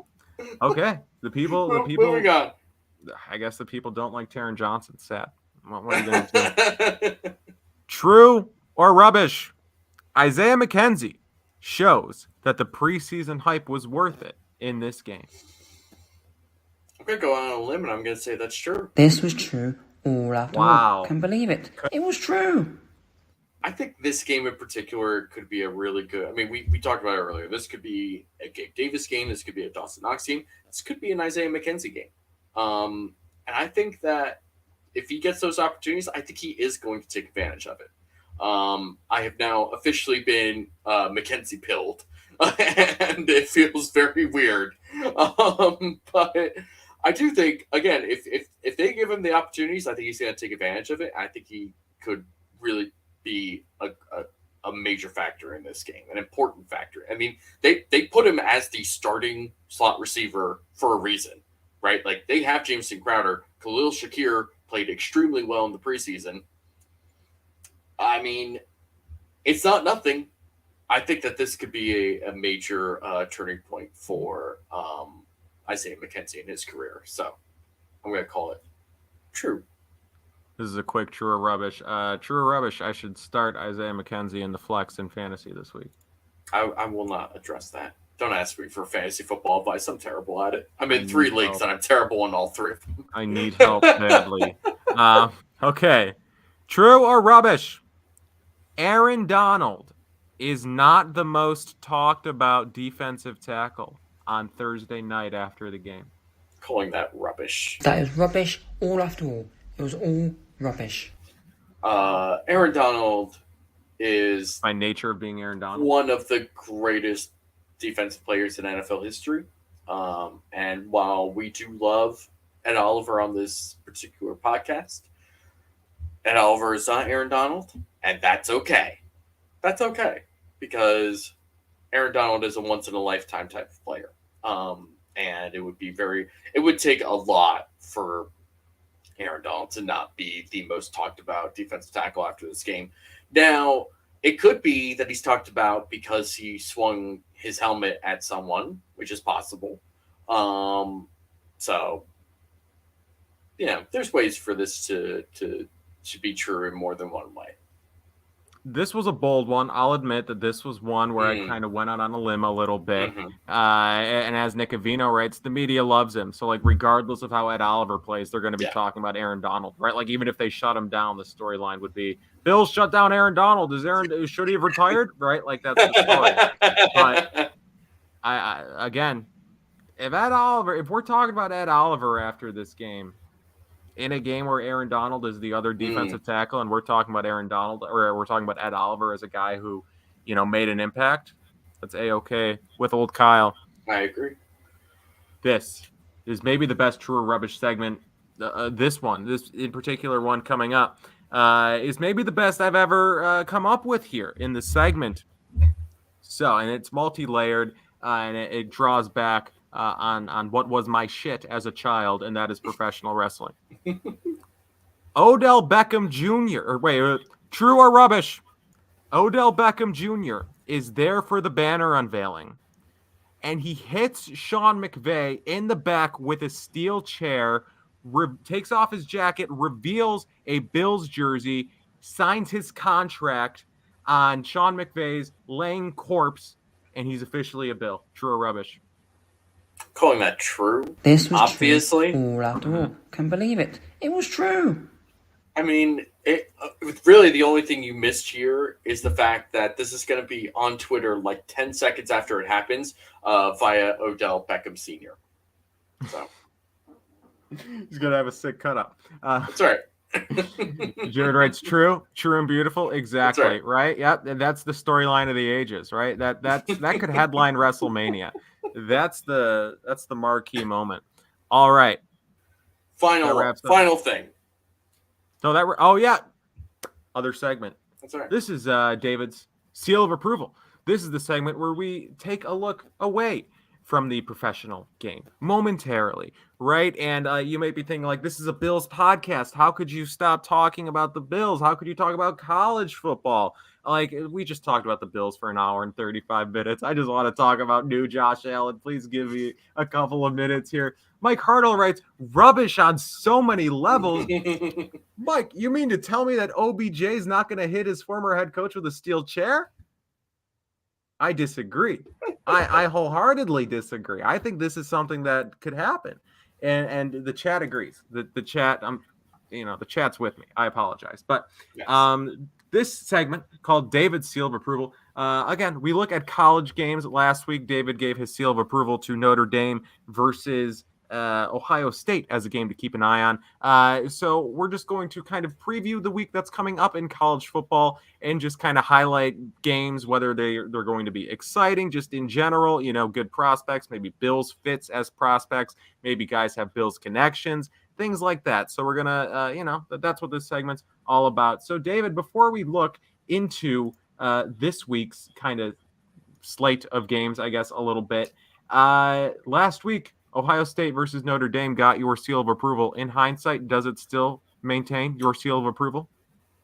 Okay, the people. Moving on. I guess the people don't like Taron Johnson. Sad. What are you going to do? True or rubbish? Isaiah McKenzie shows that the preseason hype was worth it in this game. I'm going to go out on a limb and I'm going to say that's true. This was true all after Wow. all. Can't believe it. It was true. I think this game in particular could be a really good. I mean, we talked about it earlier. This could be a Gabe Davis game. This could be a Dawson Knox game. This could be an Isaiah McKenzie game. And I think that if he gets those opportunities, I think he is going to take advantage of it. I have now officially been McKenzie pilled, and it feels very weird. But I do think, again, if they give him the opportunities, I think he's going to take advantage of it. I think he could really be a major factor in this game, an important factor. I mean, they put him as the starting slot receiver for a reason, right? Like, they have Jameson Crowder. Khalil Shakir played extremely well in the preseason. I mean, it's not nothing. I think that this could be a major turning point for Isaiah McKenzie in his career. So I'm going to call it true. This is a quick true or rubbish. True or rubbish, I should start Isaiah McKenzie in the flex in fantasy this week. I will not address that. Don't ask me for fantasy football advice. I'm terrible at it. I'm in 3 leagues and I'm terrible in all 3 of them. I need help badly. Okay. True or rubbish? Aaron Donald is not the most talked about defensive tackle on Thursday night after the game. Calling that rubbish. That is rubbish all after all. It was all rubbish. Aaron Donald is, by nature of being Aaron Donald, one of the greatest defensive players in NFL history. And while we do love Ed Oliver on this particular podcast, Ed Oliver is not Aaron Donald, and that's okay. That's okay, because Aaron Donald is a once-in-a-lifetime type of player. And it would take a lot for Aaron Donald to not be the most talked about defensive tackle after this game. Now, it could be that he's talked about because he swung his helmet at someone, which is possible. So, yeah, there's ways for this to be true in more than one way. This was a bold one. I'll admit that this was one where I kind of went out on a limb a little bit. And as Nick Avino writes, the media loves him. So, like, regardless of how Ed Oliver plays, they're going to be talking about Aaron Donald, right? Like, even if they shut him down, the storyline would be, Bills shut down Aaron Donald. Should he have retired? Right? Like, that's the story. But again, if we're talking about Ed Oliver after this game, in a game where Aaron Donald is the other defensive tackle, and we're talking about Aaron Donald, or we're talking about Ed Oliver as a guy who, made an impact, that's A-okay with old Kyle. I agree. This is maybe the best true or rubbish segment. This in particular one coming up, is maybe the best I've ever come up with here in the segment. So, and it's multi-layered, and it draws back on what was my shit as a child, and that is professional wrestling. Odell Beckham Jr. True or rubbish? Odell Beckham Jr. is there for the banner unveiling, and he hits Sean Mcvay in the back with a steel chair, takes off his jacket, reveals a Bills jersey, signs his contract on Sean McVay's laying corpse and he's officially a Bill. True or rubbish? Calling that true? This was obviously true all after all. Can't believe it. It was true. I mean, really the only thing you missed here is the fact that this is going to be on Twitter like 10 seconds after it happens via Odell Beckham Sr. So he's going to have a sick cut up. That's right. Jared writes true and beautiful. Exactly. Right. Yeah. That's the storyline of the ages, right? That could headline WrestleMania. That's the marquee moment. All right. Final thing. So other segment. That's all right. This is David's seal of approval. This is the segment where we take a look away from the professional game momentarily, right? And you might be thinking, like, this is a Bills podcast. How could you stop talking about the Bills? How could you talk about college football? Like, we just talked about the Bills for an hour and 35 minutes. I just want to talk about new Josh Allen. Please give me a couple of minutes here. Mike Hartle writes, rubbish on so many levels. Mike, you mean to tell me that OBJ is not going to hit his former head coach with a steel chair? I disagree. I wholeheartedly disagree. I think this is something that could happen, and the chat agrees. The chat, the chat's with me. I apologize, but yes. This segment called David's seal of approval. Again, we look at college games. Last week, David gave his seal of approval to Notre Dame versus Ohio State as a game to keep an eye on. So we're just going to kind of preview the week that's coming up in college football and just kind of highlight games, whether they're going to be exciting, just in general, good prospects, maybe Bills fits as prospects, maybe guys have Bills connections, things like that. So we're going to, that's what this segment's all about. So David, before we look into this week's kind of slate of games, I guess a little bit, last week, Ohio State versus Notre Dame got your seal of approval. In hindsight, does it still maintain your seal of approval?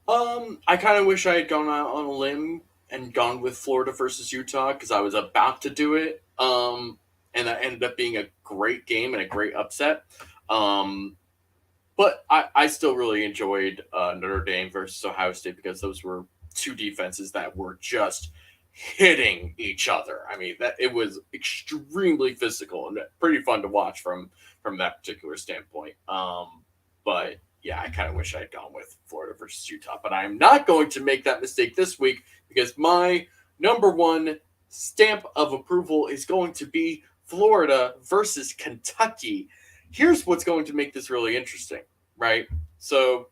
I kind of wish I had gone out on a limb and gone with Florida versus Utah because I was about to do it. And that ended up being a great game and a great upset. But I still really enjoyed Notre Dame versus Ohio State because those were two defenses that were just hitting each other. I mean, that it was extremely physical and pretty fun to watch from that particular standpoint. But yeah, I kind of wish I had gone with Florida versus Utah, but I'm not going to make that mistake this week because my number one stamp of approval is going to be Florida versus Kentucky. Here's what's going to make this really interesting, right? So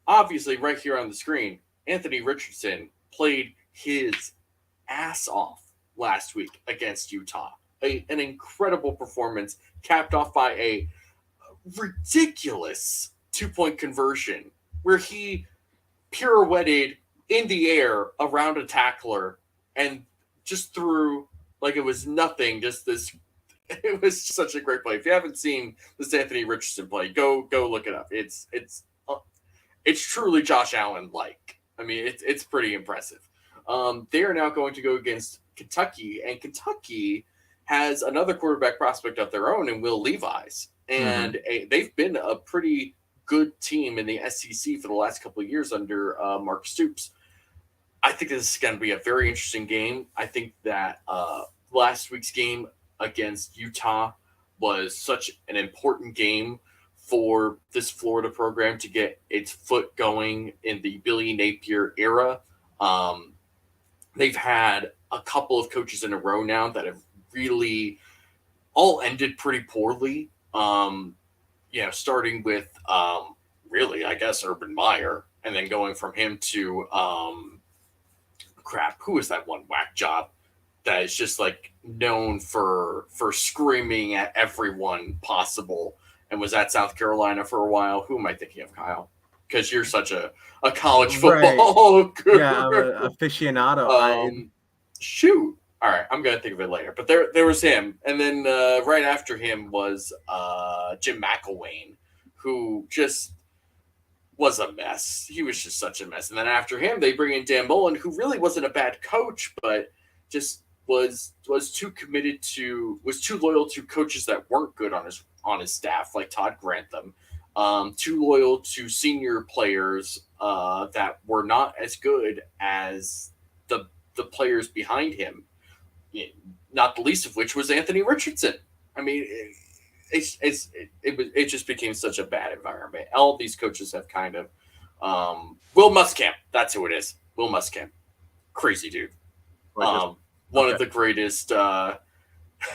obviously right here on the screen, Anthony Richardson played his ass off last week against Utah. An incredible performance capped off by a ridiculous 2-point conversion where he pirouetted in the air around a tackler and just threw like it was nothing. It was such a great play. If you haven't seen this Anthony Richardson play, go look it up. It's truly Josh Allen like. I mean, it's pretty impressive. They are now going to go against Kentucky, and Kentucky has another quarterback prospect of their own in Will Levis. And they've been a pretty good team in the SEC for the last couple of years under Mark Stoops. I think this is going to be a very interesting game. I think that last week's game against Utah was such an important game for this Florida program to get its foot going in the Billy Napier era. They've had a couple of coaches in a row now that have really all ended pretty poorly. Starting with really, I guess, Urban Meyer, and then going from him to who was that one whack job that is just like known for screaming at everyone possible and was at South Carolina for a while. Who am I thinking of, Kyle? Because you're such a college football guru. Yeah, I'm an aficionado. Shoot. All right, I'm going to think of it later. But there was him. And then right after him was Jim McElwain, who just was a mess. He was just such a mess. And then after him, they bring in Dan Mullen, who really wasn't a bad coach, but just was too loyal to coaches that weren't good on his staff, like Todd Grantham. Too loyal to senior players that were not as good as the players behind him. not the least of which was Anthony Richardson. I mean, it just became such a bad environment. All these coaches have kind of Will Muskamp. That's who it is. Will Muskamp, crazy dude. One of the greatest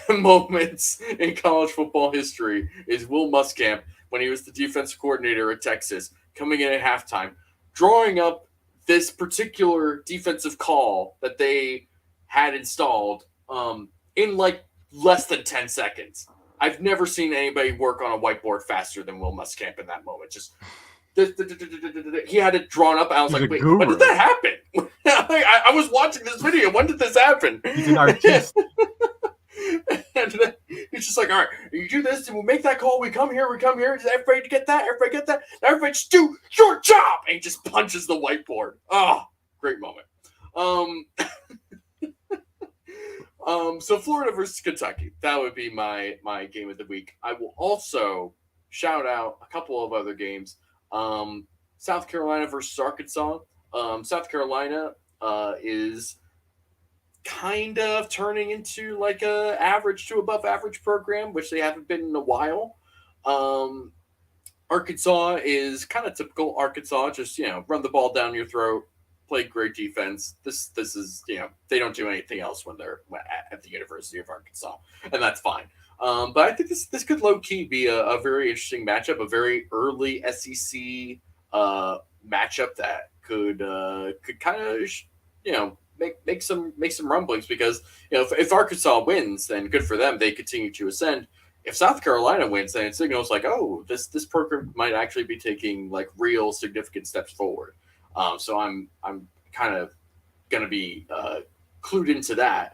moments in college football history is Will Muskamp when he was the defensive coordinator at Texas, coming in at halftime, drawing up this particular defensive call that they had installed in like less than 10 seconds. I've never seen anybody work on a whiteboard faster than Will Muskamp in that moment. Just he had it drawn up. I was like, wait, when did that happen? I was watching this video. When did this happen? He's an artist. And he's just like, all right, you do this, and we'll make that call. We come here. Does everybody get that? Everybody just do your job. And he just punches the whiteboard. Oh, great moment. So Florida versus Kentucky. That would be my game of the week. I will also shout out a couple of other games. South Carolina versus Arkansas. South Carolina is kind of turning into like a average to above average program, which they haven't been in a while. Arkansas is kind of typical Arkansas, just, run the ball down your throat, play great defense. This is, they don't do anything else when they're at the University of Arkansas, and that's fine. But I think this could low key be a very interesting matchup, a very early SEC matchup that could kind of, make some rumblings, because if Arkansas wins, then good for them, they continue to ascend. If South Carolina wins, then it signals like, oh, this program might actually be taking like real significant steps forward. So I'm kind of gonna be clued into that.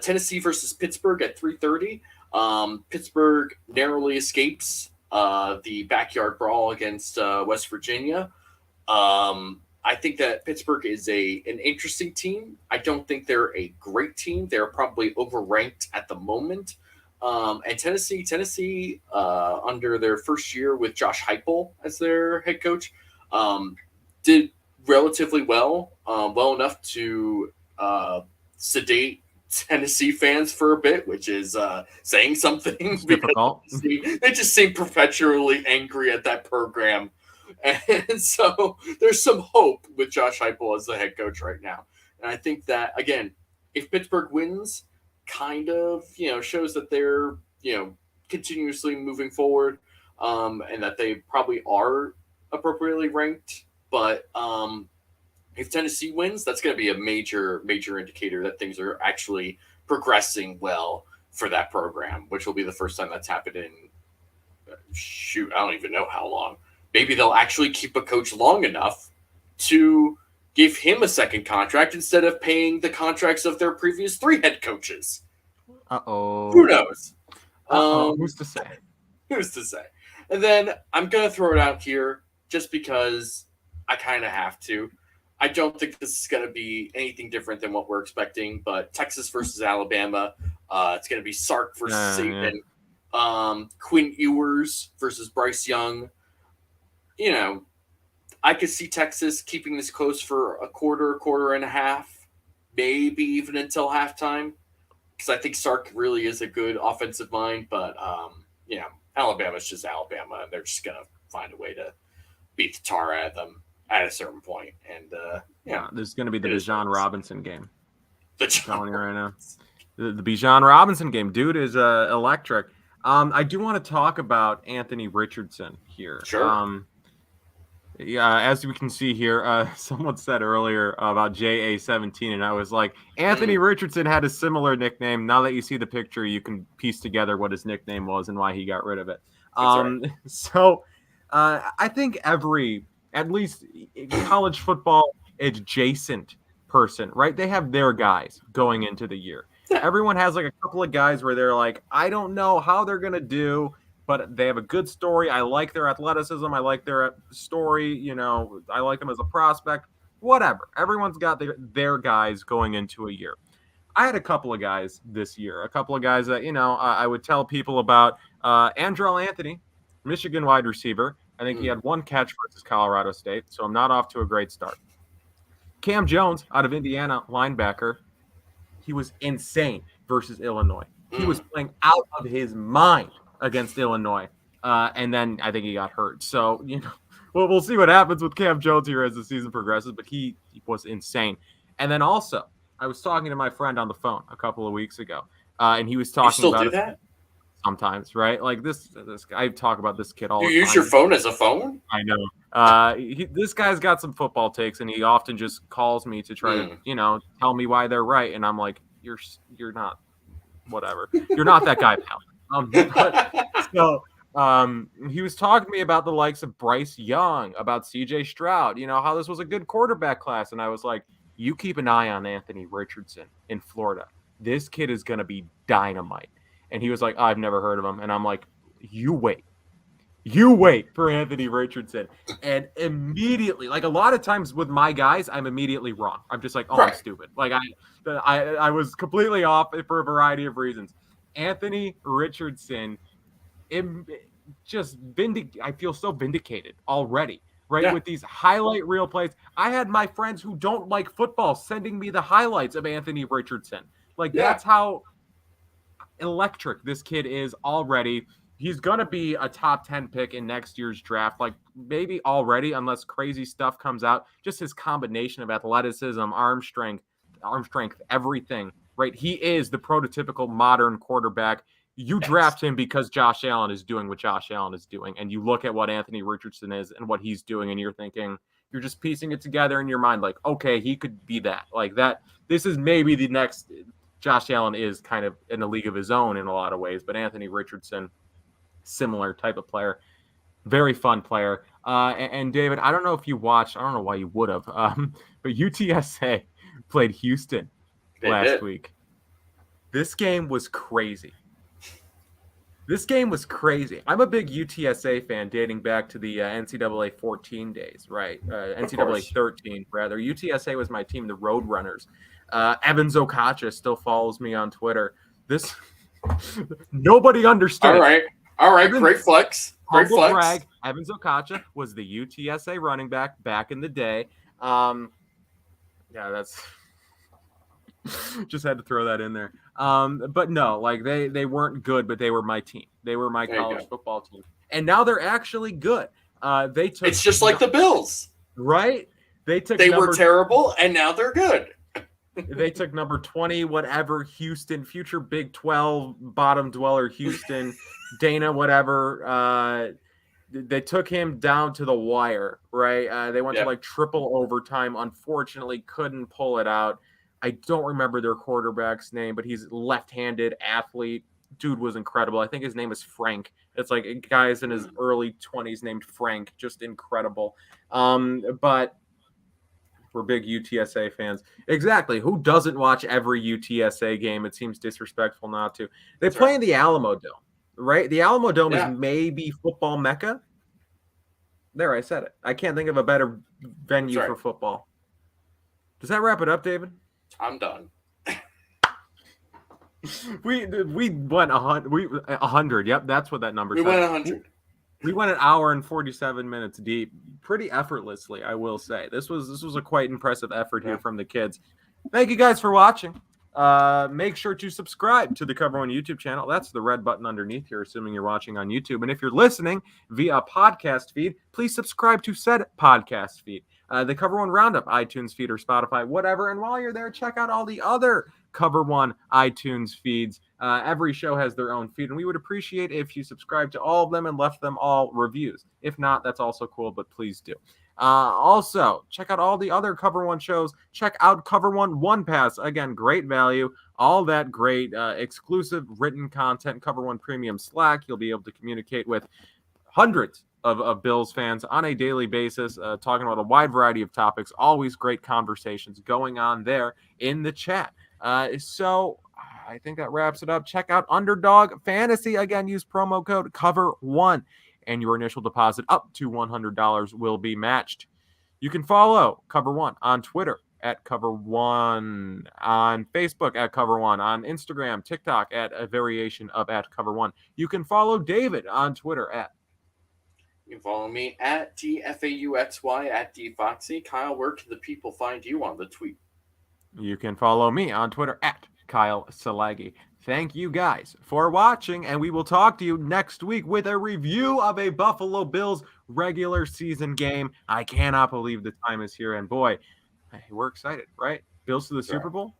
Tennessee versus Pittsburgh at 3:30. Pittsburgh narrowly escapes the backyard brawl against West Virginia. I think that Pittsburgh is an interesting team. I don't think they're a great team. They're probably overranked at the moment. And Tennessee, under their first year with Josh Heupel as their head coach, did relatively well enough to sedate Tennessee fans for a bit, which is saying something. It's difficult. They just seem perpetually angry at that program. And so there's some hope with Josh Heupel as the head coach right now. And I think that, again, if Pittsburgh wins, kind of, shows that they're, continuously moving forward, and that they probably are appropriately ranked. But if Tennessee wins, that's going to be a major, major indicator that things are actually progressing well for that program, which will be the first time that's happened in, I don't even know how long. Maybe they'll actually keep a coach long enough to give him a second contract instead of paying the contracts of their previous 3 head coaches. Uh-oh. Who knows? Who's to say? Who's to say? And then I'm going to throw it out here just because I kind of have to. I don't think this is going to be anything different than what we're expecting, but Texas versus Alabama. It's going to be Sark versus Saban. Yeah. Quinn Ewers versus Bryce Young. I could see Texas keeping this close for a quarter and a half, maybe even until halftime, because I think Sark really is a good offensive mind. But, Alabama's just Alabama, and they're just going to find a way to beat the tar out of them at a certain point. And, this is going to be the Bijan Robinson game. I'm telling you right now. The Bijan Robinson game. Dude is electric. I do want to talk about Anthony Richardson here. Sure. As we can see here, someone said earlier about JA17, and I was like, Anthony Richardson had a similar nickname. Now that you see the picture, you can piece together what his nickname was and why he got rid of it. Right. So I think every, at least college football adjacent person, right? They have their guys going into the year. Everyone has like a couple of guys where they're like, I don't know how they're going to do, but they have a good story. I like their athleticism. I like their story. I like them as a prospect, whatever. Everyone's got their guys going into a year. I had a couple of guys this year, a couple of guys that, I would tell people about. Andrell Anthony, Michigan wide receiver. I think he had 1 catch versus Colorado State, so I'm not off to a great start. Cam Jones out of Indiana, linebacker. he was insane versus Illinois. He was playing out of his mind against Illinois. And then I think he got hurt. So, well, we'll see what happens with Cam Jones here as the season progresses, but he was insane. And then also, I was talking to my friend on the phone a couple of weeks ago, and he was talking about do that? Sometimes, right? Like this I talk about this kid all the time. You use your phone as a phone? I know. This guy's got some football takes, and he often just calls me to try to, tell me why they're right. And I'm like, you're not, whatever. You're not that guy, pal. He was talking to me about the likes of Bryce Young, about CJ Stroud, how this was a good quarterback class. And I was like, you keep an eye on Anthony Richardson in Florida. This kid is going to be dynamite. And he was like, I've never heard of him. And I'm like, you wait for Anthony Richardson. And immediately, like a lot of times with my guys, I'm immediately wrong. I'm just like, I'm stupid. Like I was completely off for a variety of reasons. Anthony Richardson, I feel so vindicated already, right? Yeah. With these highlight reel plays. I had my friends who don't like football sending me the highlights of Anthony Richardson. Like that's how electric this kid is already. He's going to be a top 10 pick in next year's draft, like maybe already, unless crazy stuff comes out. Just his combination of athleticism, arm strength, everything, right? He is the prototypical modern quarterback. You draft him because Josh Allen is doing what Josh Allen is doing, and you look at what Anthony Richardson is and what he's doing, and you're thinking, you're just piecing it together in your mind, like, okay, he could be that. Like that, this is maybe the next. Josh Allen is kind of in a league of his own in a lot of ways, but Anthony Richardson, similar type of player, very fun player. And David, I don't know if you watched, I don't know why you would have, but UTSA played Houston last week. This game was crazy. I'm a big UTSA fan dating back to the NCAA 14 days, right? NCAA 13, rather. UTSA was my team, the Roadrunners. Evans Okacha still follows me on Twitter. Nobody understood. All right. Great flex. Brag. Evans Okacha was the UTSA running back in the day. That's just had to throw that in there. But no, like they weren't good, but they were my team. They were my college football team, and now they're actually good. It's just like the Bills, right? They were terrible, and now they're good. They took number 20, whatever, Houston, future Big 12 bottom dweller, Houston, Dana, whatever. They took him down to the wire, right? They went to like triple overtime. Unfortunately, couldn't pull it out. I don't remember their quarterback's name, but he's a left-handed athlete. Dude was incredible. I think his name is Frank. It's like a guy's in his early 20s named Frank. Just incredible. But we're big UTSA fans. Exactly. Who doesn't watch every UTSA game? It seems disrespectful not to. They play in the Alamo Dome, right? The Alamo Dome is maybe football mecca. There, I said it. I can't think of a better venue for football. Does that wrap it up, David? I'm done. We went 100. Yep, that's what that number said. We went 100. We went an hour and 47 minutes deep, pretty effortlessly, I will say. This was a quite impressive effort here from the kids. Thank you guys for watching. Make sure to subscribe to the Cover One YouTube channel. That's the red button underneath here, assuming you're watching on YouTube. And if you're listening via a podcast feed, please subscribe to said podcast feed. The Cover One Roundup iTunes feed or Spotify, whatever. And while you're there, check out all the other Cover One iTunes feeds. Every show has their own feed, and we would appreciate if you subscribe to all of them and left them all reviews. If not, that's also cool, but please do. Also, check out all the other Cover One shows. Check out Cover One Pass. Again, great value. All that great exclusive written content. Cover One Premium Slack. You'll be able to communicate with hundreds of Bills fans on a daily basis, talking about a wide variety of topics. Always great conversations going on there in the chat. So I think that wraps it up. Check out Underdog Fantasy. Again, use promo code COVER1 and your initial deposit up to $100 will be matched. You can follow Cover One on Twitter at Cover One, on Facebook at Cover One, on Instagram, TikTok at a variation of at Cover One. You can follow David on Twitter at. You can follow me at DFAUXY at DFoxy. Kyle, where can the people find you on the tweet? You can follow me on Twitter at Kyle Silagyi. Thank you guys for watching, and we will talk to you next week with a review of a Buffalo Bills regular season game. I cannot believe the time is here, and boy, we're excited, right? Bills to the Super Bowl?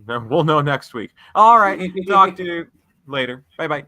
We'll know next week. All right, talk to you later. Bye-bye.